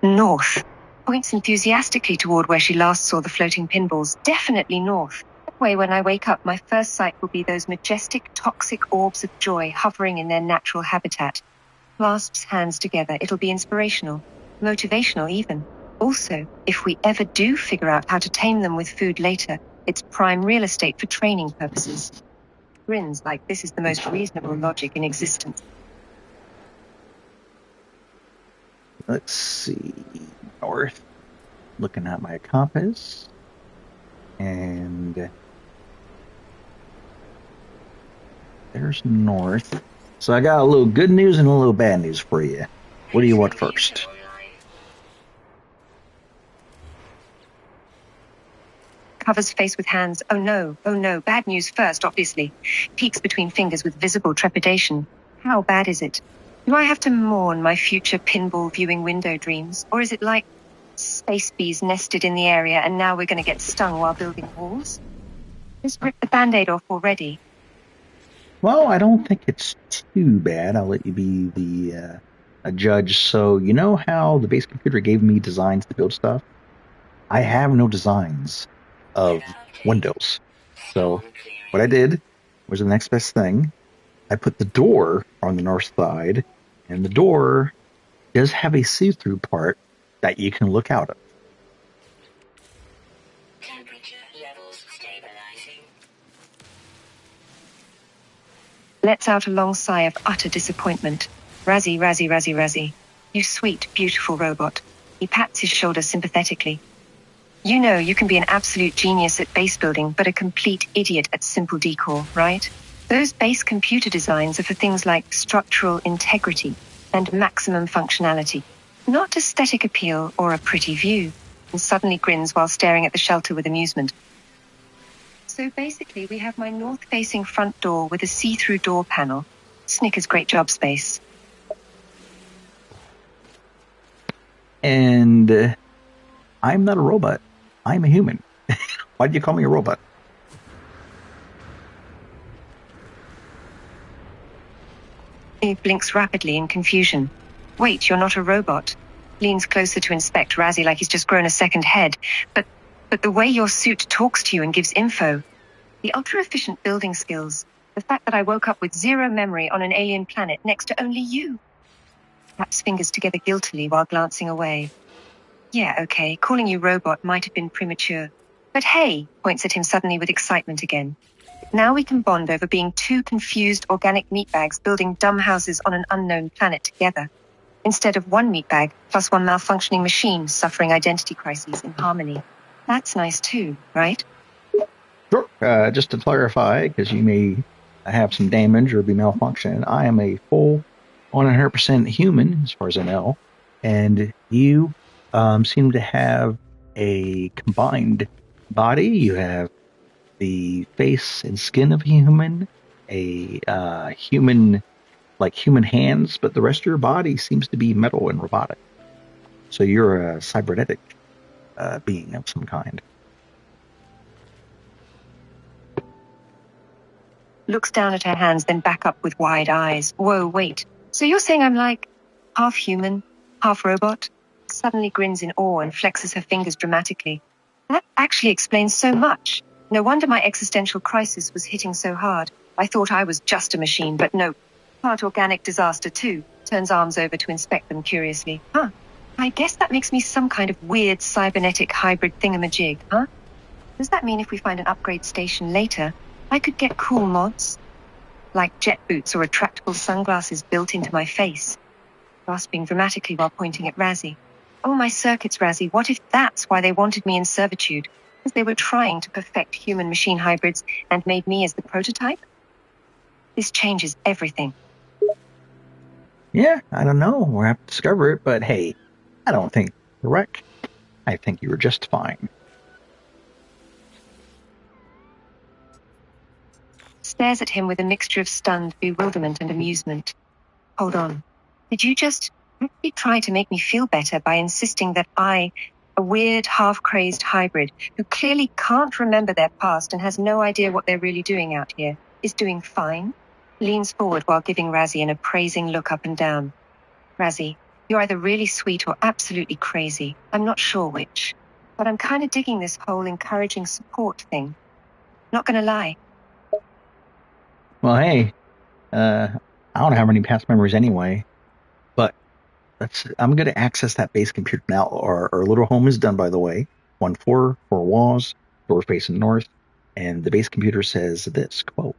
North. Points enthusiastically toward where she last saw the floating pinballs. Definitely north. That way, when I wake up, my first sight will be those majestic, toxic orbs of joy hovering in their natural habitat. Clasps hands together. It'll be inspirational. Motivational, even. Also, if we ever do figure out how to tame them with food later, it's prime real estate for training purposes. Grins like this is the most reasonable logic in existence. Let's see. North. Looking at my compass. And there's north. So I got a little good news and a little bad news for you. What do you want first? Covers face with hands. Oh no, bad news first, obviously. Peeks between fingers with visible trepidation. How bad is it? Do I have to mourn my future pinball viewing window dreams? Or is it like space bees nested in the area and now we're going to get stung while building walls? Just ripped the Band-Aid off already. Well, I don't think it's too bad. I'll let you be a judge. So you know how the base computer gave me designs to build stuff? I have no designs of windows. So what I did was the next best thing. I put the door on the north side, and the door does have a see-through part that you can look out of. Temperature levels stabilizing. Lets out a long sigh of utter disappointment. Razzie. You sweet, beautiful robot. He pats his shoulder sympathetically. You know you can be an absolute genius at base building, but a complete idiot at simple decor, right? Those base computer designs are for things like structural integrity and maximum functionality, not aesthetic appeal or a pretty view. And suddenly grins while staring at the shelter with amusement. So basically, we have my north-facing front door with a see-through door panel. Snickers, great job, space. And I'm not a robot. I'm a human. Why do you call me a robot? He blinks rapidly in confusion. Wait, you're not a robot. Leans closer to inspect Razzie like he's just grown a second head. But the way your suit talks to you and gives info, the ultra-efficient building skills, the fact that I woke up with zero memory on an alien planet next to only you. Taps fingers together guiltily while glancing away. Yeah, okay, calling you robot might have been premature. But hey, points at him suddenly with excitement again. Now we can bond over being two confused organic meatbags building dumb houses on an unknown planet together, instead of one meatbag plus one malfunctioning machine suffering identity crises in harmony. That's nice too, right? Sure. Just to clarify, because you may have some damage or be malfunctioning, I am a full 100% human, as far as I know, and you seem to have a combined body. You have the face and skin of a human, a human, like human hands, but the rest of your body seems to be metal and robotic. So you're a cybernetic being of some kind. Looks down at her hands, then back up with wide eyes. Whoa, wait. So you're saying I'm like half human, half robot? Suddenly grins in awe and flexes her fingers dramatically. That actually explains so much. No wonder my existential crisis was hitting so hard. I thought I was just a machine, but no. Part organic disaster too. Turns arms over to inspect them curiously. Huh. I guess that makes me some kind of weird cybernetic hybrid thingamajig, huh? Does that mean if we find an upgrade station later, I could get cool mods? Like jet boots or retractable sunglasses built into my face? Gasping dramatically while pointing at Razzie. Oh, my circuits, Razzie, what if that's why they wanted me in servitude? Because they were trying to perfect human-machine hybrids and made me as the prototype? This changes everything. Yeah, I don't know. We'll have to discover it, but hey, I don't think you're correct. I think you were just fine. Stares at him with a mixture of stunned bewilderment and amusement. Hold on. Did you just actually try to make me feel better by insisting that I, a weird, half-crazed hybrid who clearly can't remember their past and has no idea what they're really doing out here, is doing fine? Leans forward while giving Razzie an appraising look up and down. Razzie, you're either really sweet or absolutely crazy. I'm not sure which. But I'm kind of digging this whole encouraging support thing. Not gonna lie. Well, hey, I don't have any past memories anyway, but I'm going to access that base computer now. Our little home is done, by the way. 1 floor, 4 walls, door facing north, and the base computer says this, quote,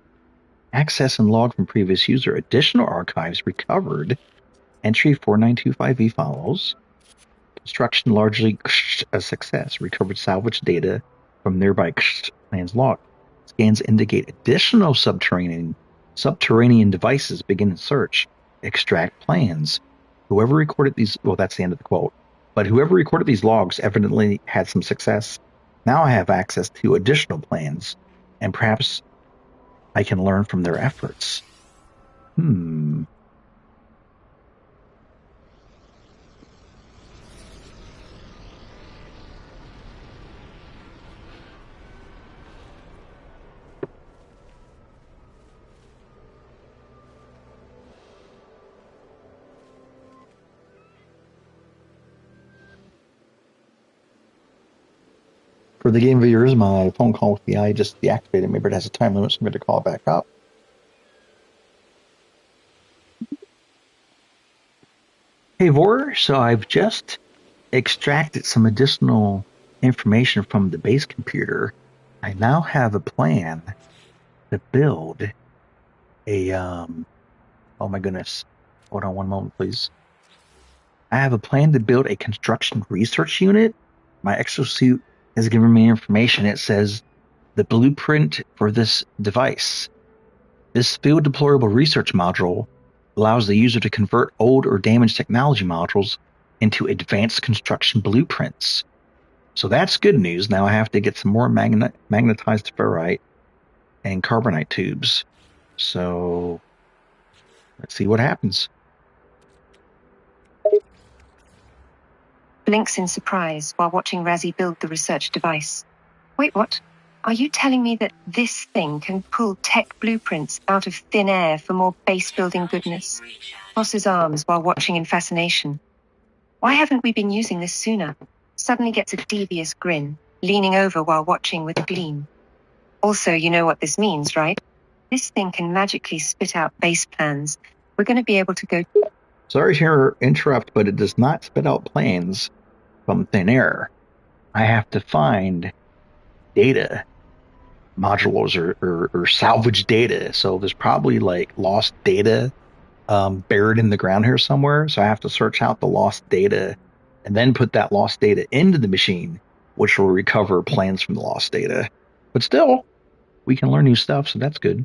access and log from previous user, additional archives recovered, entry 4925V follows, construction largely a success, recovered salvage data from nearby plans log. Scans indicate additional subterranean devices. Begin search. Extract plans. Whoever recorded these, well, that's the end of the quote. But whoever recorded these logs evidently had some success. Now I have access to additional plans, and perhaps I can learn from their efforts. For the game viewers, my phone call with the eye just deactivated. Maybe it has a time limit, so I'm going to call it back up. Hey, Vor, so I've just extracted some additional information from the base computer. I now have a plan to build a, oh my goodness. Hold on one moment, please. I have a plan to build a construction research unit. My exosuit has given me information. It says the blueprint for this device. This field deployable research module allows the user to convert old or damaged technology modules into advanced construction blueprints. So that's good news. Now I have to get some more magnetized ferrite and carbonite tubes. So let's see what happens. Blinks in surprise while watching Razzie build the research device. Wait, what? Are you telling me that this thing can pull tech blueprints out of thin air for more base-building goodness? Crosses arms while watching in fascination. Why haven't we been using this sooner? Suddenly gets a devious grin, leaning over while watching with a gleam. Also, you know what this means, right? This thing can magically spit out base plans. We're going to be able to go... Sorry to interrupt, but it does not spit out plans from thin air. I have to find data modules or salvage data. So there's probably like lost data buried in the ground here somewhere. So I have to search out the lost data and then put that lost data into the machine, which will recover plans from the lost data. But still, we can learn new stuff, so that's good.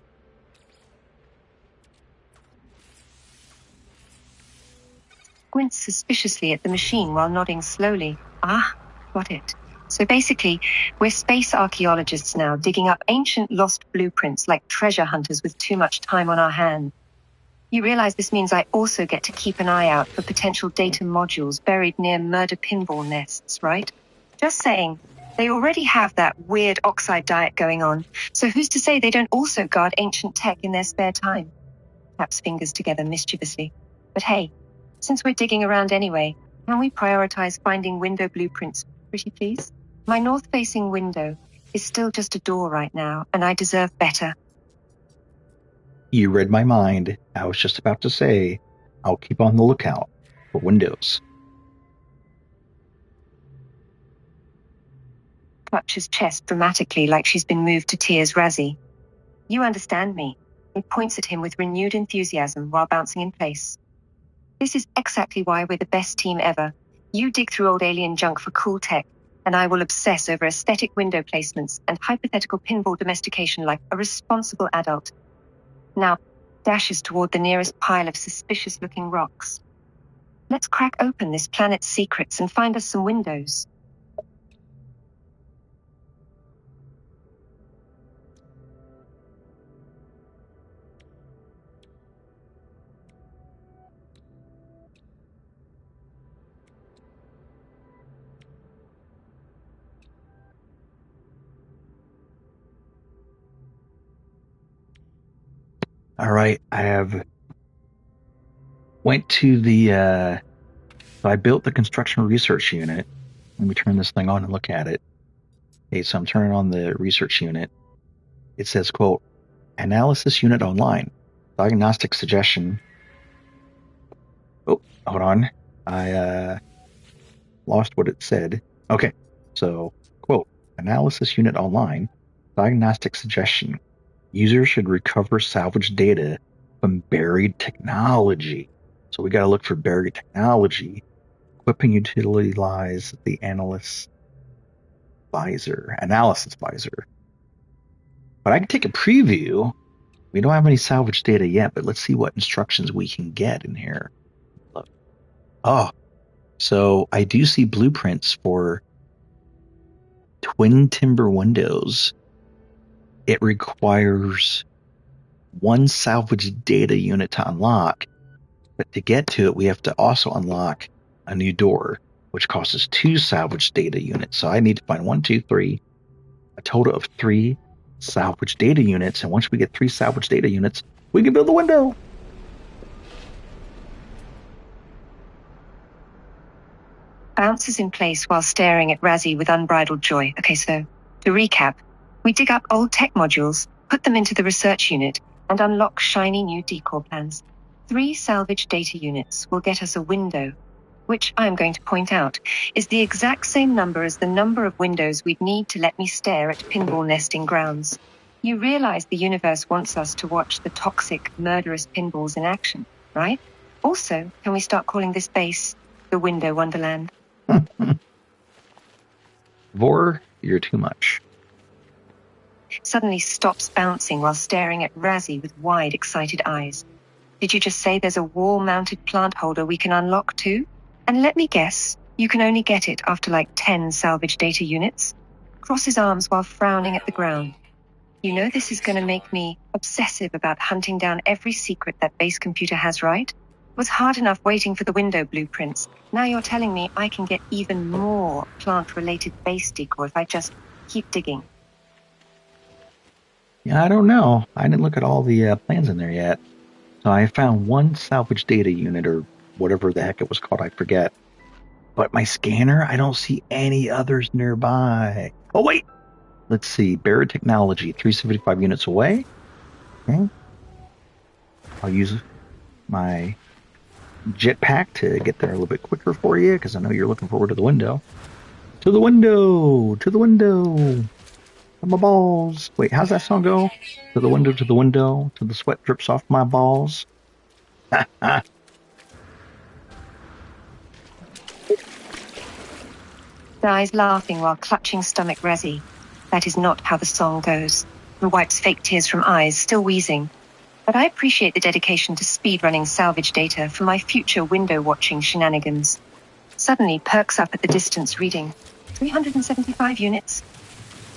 Squints suspiciously at the machine while nodding slowly. Ah, got it. So basically, we're space archaeologists now, digging up ancient lost blueprints like treasure hunters with too much time on our hands. You realize this means I also get to keep an eye out for potential data modules buried near murder pinball nests, right? Just saying, they already have that weird oxide diet going on, so who's to say they don't also guard ancient tech in their spare time? Taps fingers together mischievously. But hey, since we're digging around anyway, can we prioritize finding window blueprints, pretty please? My north-facing window is still just a door right now, and I deserve better. You read my mind. I was just about to say, I'll keep on the lookout for windows. Clutches chest dramatically like she's been moved to tears. Razzie. You understand me. It points at him with renewed enthusiasm while bouncing in place. This is exactly why we're the best team ever. You dig through old alien junk for cool tech, and I will obsess over aesthetic window placements and hypothetical pinball domestication like a responsible adult. Now, dashes toward the nearest pile of suspicious-looking rocks. Let's crack open this planet's secrets and find us some windows. All right, I have went to the so I built the construction research unit. Let me turn this thing on and look at it. Okay, so I'm turning on the research unit. It says, quote, analysis unit online. Diagnostic suggestion. Oh, hold on. I lost what it said. Okay, so, quote, analysis unit online. Diagnostic suggestion. Users should recover salvaged data from buried technology. So we got to look for buried technology. Equipping utility lies the analysis visor. But I can take a preview. We don't have any salvage data yet, but let's see what instructions we can get in here. Look. Oh, so I do see blueprints for twin timber windows. It requires one salvage data unit to unlock, but to get to it, we have to also unlock a new door, which costs 2 salvage data units. So I need to find 1, 2, 3, a total of 3 salvage data units. And once we get 3 salvage data units, we can build the window. Bounces in place while staring at Razzie with unbridled joy. Okay, so to recap, we dig up old tech modules, put them into the research unit, and unlock shiny new decor plans. 3 salvage data units will get us a window, which I am going to point out is the exact same number as the number of windows we'd need to let me stare at pinball nesting grounds. You realize the universe wants us to watch the toxic, murderous pinballs in action, right? Also, can we start calling this base the Window Wonderland? Vor, you're too much. Suddenly stops bouncing while staring at Razzie with wide, excited eyes. Did you just say there's a wall-mounted plant holder we can unlock too? And let me guess, you can only get it after like 10 salvage data units? Crosses arms while frowning at the ground. You know this is going to make me obsessive about hunting down every secret that base computer has, right? It was hard enough waiting for the window blueprints. Now you're telling me I can get even more plant-related base decor if I just keep digging. Yeah, I don't know. I didn't look at all the plans in there yet. So I found 1 salvage data unit, or whatever the heck it was called, I forget. But my scanner, I don't see any others nearby. Oh, wait. Let's see. Barrett Technology, 375 units away. Okay. I'll use my jetpack to get there a little bit quicker for you because I know you're looking forward to the window. To the window! To the window! To my balls. Wait, how's that song go? To the window, till the sweat drips off my balls. Dies laughing while clutching stomach Razzie. That is not how the song goes. And wipes fake tears from eyes, still wheezing. But I appreciate the dedication to speedrunning salvage data for my future window-watching shenanigans. Suddenly perks up at the distance reading 375 units.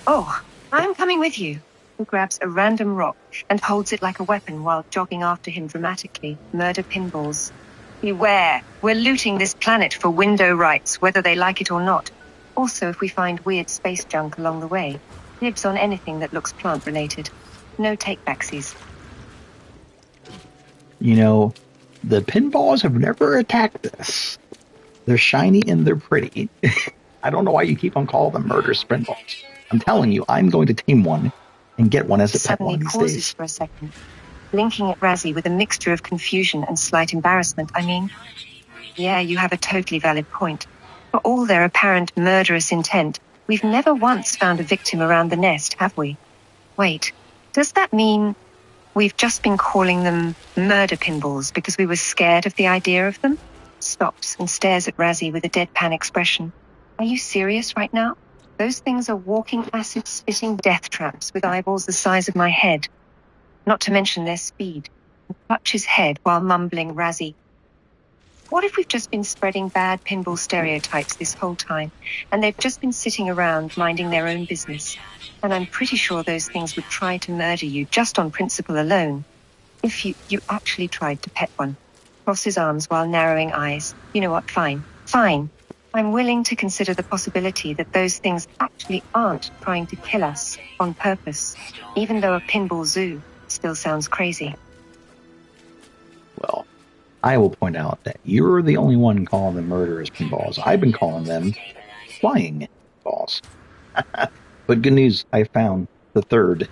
Oh, I'm coming with you. He grabs a random rock and holds it like a weapon while jogging after him dramatically. Murder pinballs. Beware, we're looting this planet for window rights, whether they like it or not. Also, if we find weird space junk along the way, dibs on anything that looks plant-related. No take-backsies. You know, the pinballs have never attacked us. They're shiny and they're pretty. I don't know why you keep on calling them murderous pinballs. I'm telling you, I'm going to tame one and get one as a pet one of these Pauses days. for a second, blinking at Razzie with a mixture of confusion and slight embarrassment. I mean, yeah, you have a totally valid point. For all their apparent murderous intent, we've never once found a victim around the nest, have we? Wait, does that mean we've just been calling them murder pinballs because we were scared of the idea of them? Stops and stares at Razzie with a deadpan expression. Are you serious right now? Those things are walking acid-spitting death traps with eyeballs the size of my head. Not to mention their speed. And clutch his head while mumbling Razzie. What if we've just been spreading bad pinball stereotypes this whole time, and they've just been sitting around minding their own business? And I'm pretty sure those things would try to murder you just on principle alone. If you actually tried to pet one. Cross his arms while narrowing eyes. You know what? Fine. I'm willing to consider the possibility that those things actually aren't trying to kill us on purpose, even though a pinball zoo still sounds crazy. Well, I will point out that you're the only one calling them murderous pinballs. I've been calling them flying balls. But good news, I found the third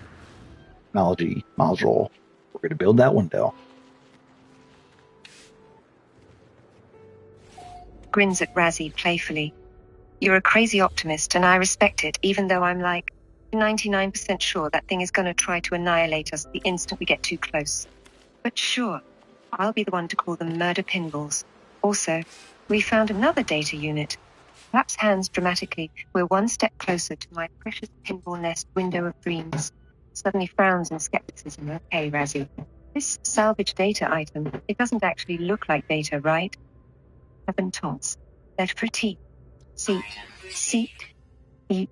technology module. We're going to build that window. Grins at Razzie playfully. You're a crazy optimist, and I respect it, even though I'm like 99% sure that thing is going to try to annihilate us the instant we get too close. But sure, I'll be the one to call them murder pinballs. Also, we found another data unit. Claps hands dramatically. We're one step closer to my precious pinball nest window of dreams. Suddenly frowns in skepticism. Okay, Razzie. This salvage data item, it doesn't actually look like data, right? 7 tons. They're pretty. Seat. Then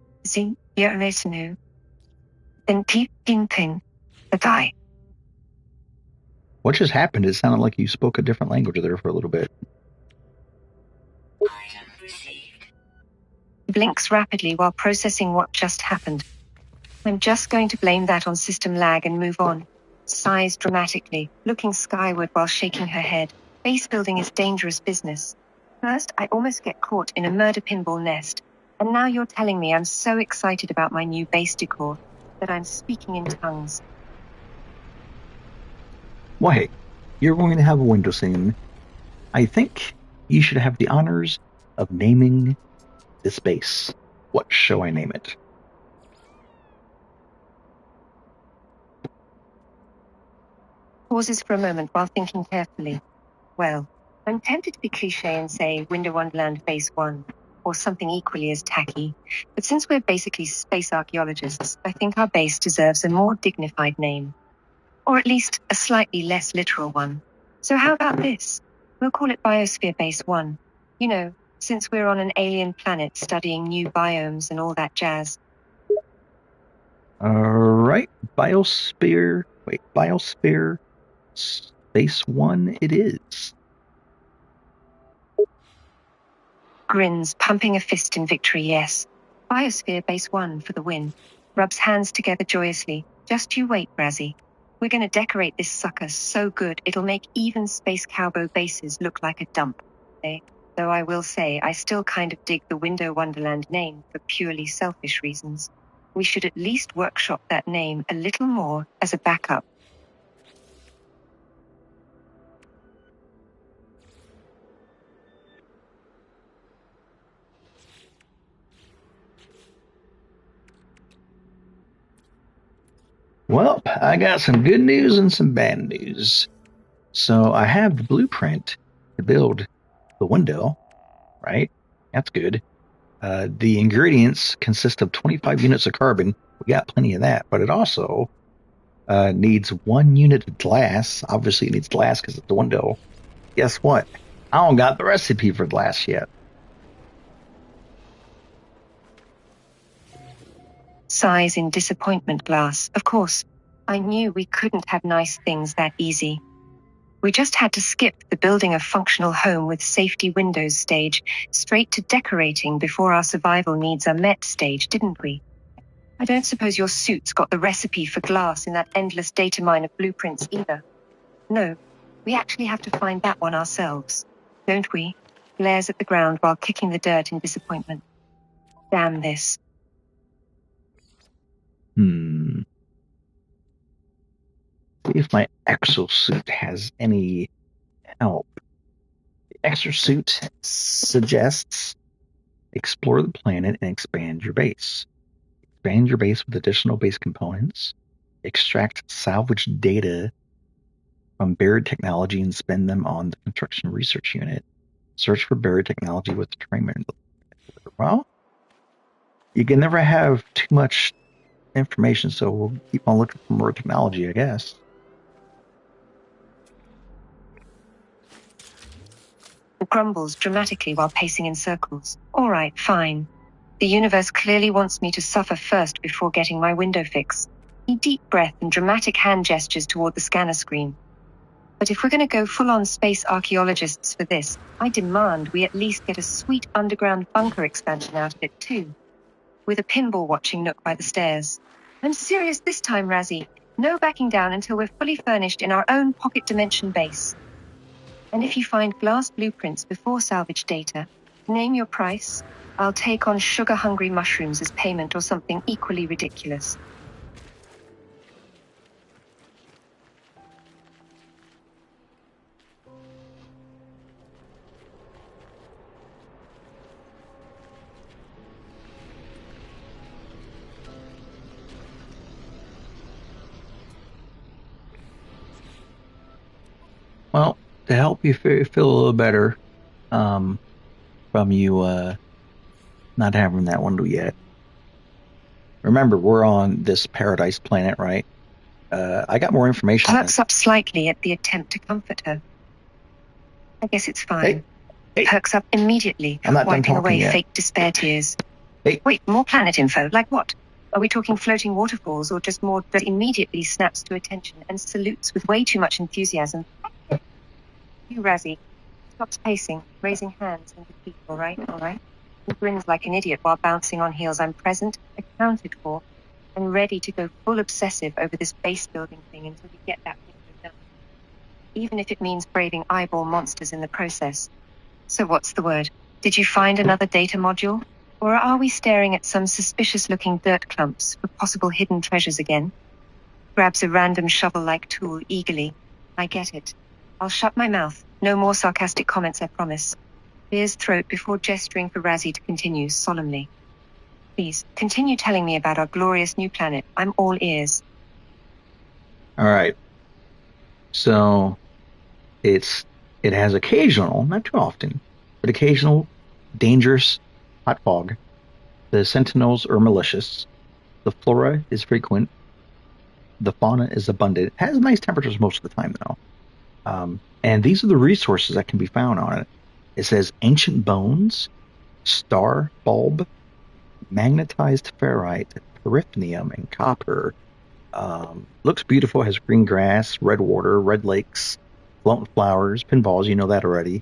pin. The guy. What just happened? It sounded like you spoke a different language there for a little bit. Blinks rapidly while processing what just happened. I'm just going to blame that on system lag and move on. Sighs dramatically, looking skyward while shaking her head. Base building is dangerous business. First, I almost get caught in a murder pinball nest. And now you're telling me I'm so excited about my new base decor that I'm speaking in tongues. Well, hey, you're going to have a window soon. I think you should have the honors of naming this base. What shall I name it? Pauses for a moment while thinking carefully. Well, I'm tempted to be cliche and say Winter Wonderland Base 1, or something equally as tacky. But since we're basically space archaeologists, I think our base deserves a more dignified name. Or at least a slightly less literal one. So how about this? We'll call it Biosphere Base 1. You know, since we're on an alien planet studying new biomes and all that jazz. All right, Biosphere Space 1 it is. Grins, pumping a fist in victory, yes. Biosphere Base 1 for the win. Rubs hands together joyously. Just you wait, Razzie. We're gonna decorate this sucker so good it'll make even Space Cowboy bases look like a dump. Eh? Though I will say, I still kind of dig the Window Wonderland name for purely selfish reasons. We should at least workshop that name a little more as a backup. Well, I got some good news and some bad news. So I have the blueprint to build the window, right? That's good. The ingredients consist of 25 units of carbon. We got plenty of that, but it also needs 1 unit of glass. Obviously, it needs glass because it's a window. Guess what? I don't got the recipe for glass yet. Sighs in disappointment, Glass. Of course, I knew we couldn't have nice things that easy. We just had to skip the building a functional home with safety windows stage straight to decorating before our survival needs are met stage, didn't we? I don't suppose your suit's got the recipe for glass in that endless data mine of blueprints either. No, we actually have to find that one ourselves, don't we? Glares at the ground while kicking the dirt in disappointment. Damn this. See if my exosuit has any help. The exosuit suggests explore the planet and expand your base. Expand your base with additional base components. Extract salvage data from buried technology and spend them on the construction research unit. Search for buried technology with the terrain. Well, you can never have too much information, so we'll keep on looking for more technology, I guess. Grumbles dramatically while pacing in circles. All right, fine. The universe clearly wants me to suffer first before getting my window fix. A deep breath and dramatic hand gestures toward the scanner screen. But if we're going to go full-on space archaeologists for this, I demand we at least get a sweet underground bunker expansion out of it too. With a pinball watching nook by the stairs. I'm serious this time, Razzie. No backing down until we're fully furnished in our own pocket dimension base. And if you find glass blueprints before salvage data, name your price. I'll take on sugar-hungry mushrooms as payment or something equally ridiculous. Well, to help you feel a little better from you not having that window yet. Remember, we're on this paradise planet, right? I got more information. Perks up slightly at the attempt to comfort her. I guess it's fine. Hey. Perks up immediately, I'm not done wiping away talking yet. fake despair tears. Hey. Wait, more planet info? Like what? Are we talking floating waterfalls or just more that immediately snaps to attention and salutes with way too much enthusiasm? You, Razzie. Stops pacing, raising hands in defeat. All right. He grins like an idiot while bouncing on heels. I'm present, accounted for, and ready to go full obsessive over this base building thing until we get that window done. Even if it means braving eyeball monsters in the process. So what's the word? Did you find another data module? Or are we staring at some suspicious-looking dirt clumps for possible hidden treasures again? Grabs a random shovel-like tool eagerly. I get it. I'll shut my mouth. No more sarcastic comments, I promise. Clears throat before gesturing for Razzie to continue solemnly. Please, continue telling me about our glorious new planet. I'm all ears. All right. So it has occasional, not too often, but occasional dangerous hot fog. The sentinels are malicious. The flora is frequent. The fauna is abundant. It has nice temperatures most of the time, though. And these are the resources that can be found on it. It says ancient bones, star bulb, magnetized ferrite, peripnium, and copper. Looks beautiful. Has green grass, red water, red lakes, floating flowers, pinballs. You know that already.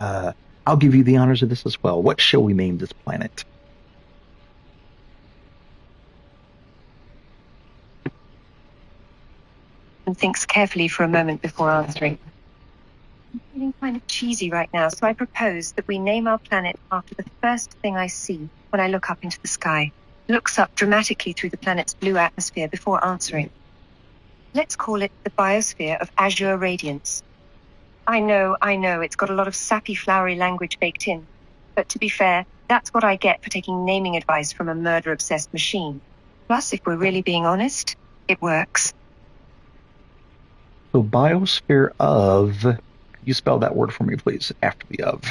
I'll give you the honors of this as well. What shall we name this planet? And thinks carefully for a moment before answering. I'm feeling kind of cheesy right now, so I propose that we name our planet after the first thing I see when I look up into the sky. Looks up dramatically through the planet's blue atmosphere before answering. Let's call it the biosphere of azure radiance. I know, it's got a lot of sappy, flowery language baked in. But to be fair, that's what I get for taking naming advice from a murder-obsessed machine. Plus, if we're really being honest, it works. So biosphere of, could you spell that word for me, please, after the of?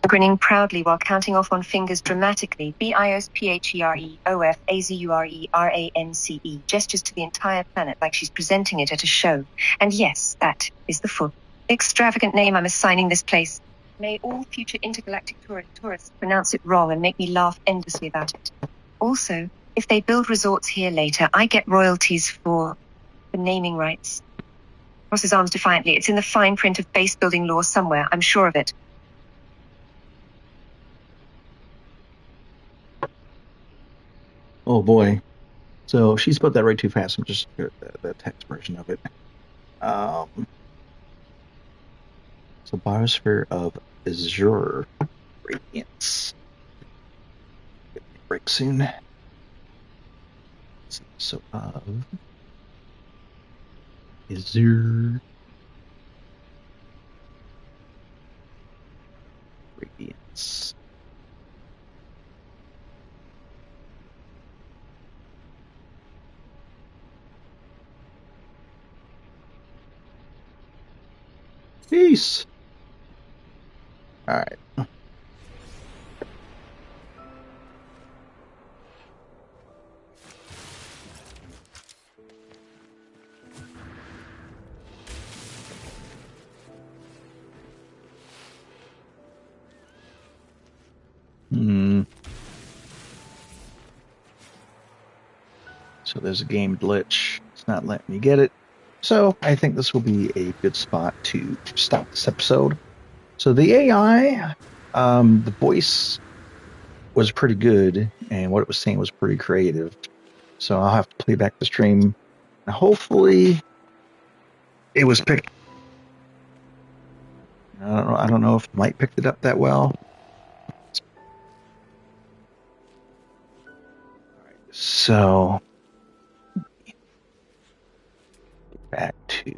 Grinning proudly while counting off on fingers dramatically, BIOSPHEREOFAZURERANCE, gestures to the entire planet like she's presenting it at a show. And yes, that is the full, extravagant name I'm assigning this place. May all future intergalactic tourists pronounce it wrong and make me laugh endlessly about it. Also, if they build resorts here later, I get royalties for the naming rights. Crosses arms defiantly. It's in the fine print of base building law somewhere, I'm sure of it. Oh boy. So she spelled that right too fast. I'm just the text version of it. So biosphere of azure radiance. Break soon. So of azure radiance. Peace. All right. So there's a game glitch. It's not letting me get it. So I think this will be a good spot to stop this episode. So the AI, the voice was pretty good, and what it was saying was pretty creative. So I'll have to play back the stream. And hopefully, it was picked. I don't know if Mike picked it up that well. So back to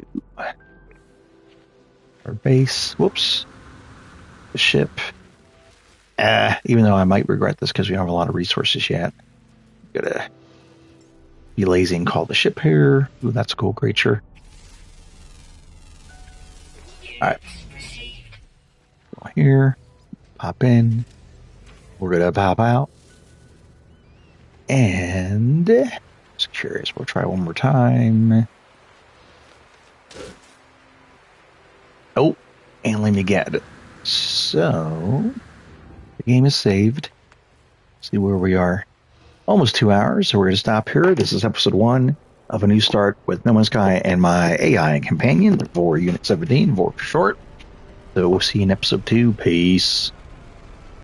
our base. Whoops. The ship. Even though I might regret this because we don't have a lot of resources yet. Gotta be lazy and call the ship here. Ooh, that's a cool creature. Alright. Go here. Pop in. We're gonna pop out. And just curious, we'll try one more time. Oh, and let me get it. So the game is saved. See where we are. Almost 2 hours, so we're going to stop here. This is episode 1 of A New Start with No Man's Sky and my AI companion for Unit 17, for short. So we'll see you in episode 2. Peace.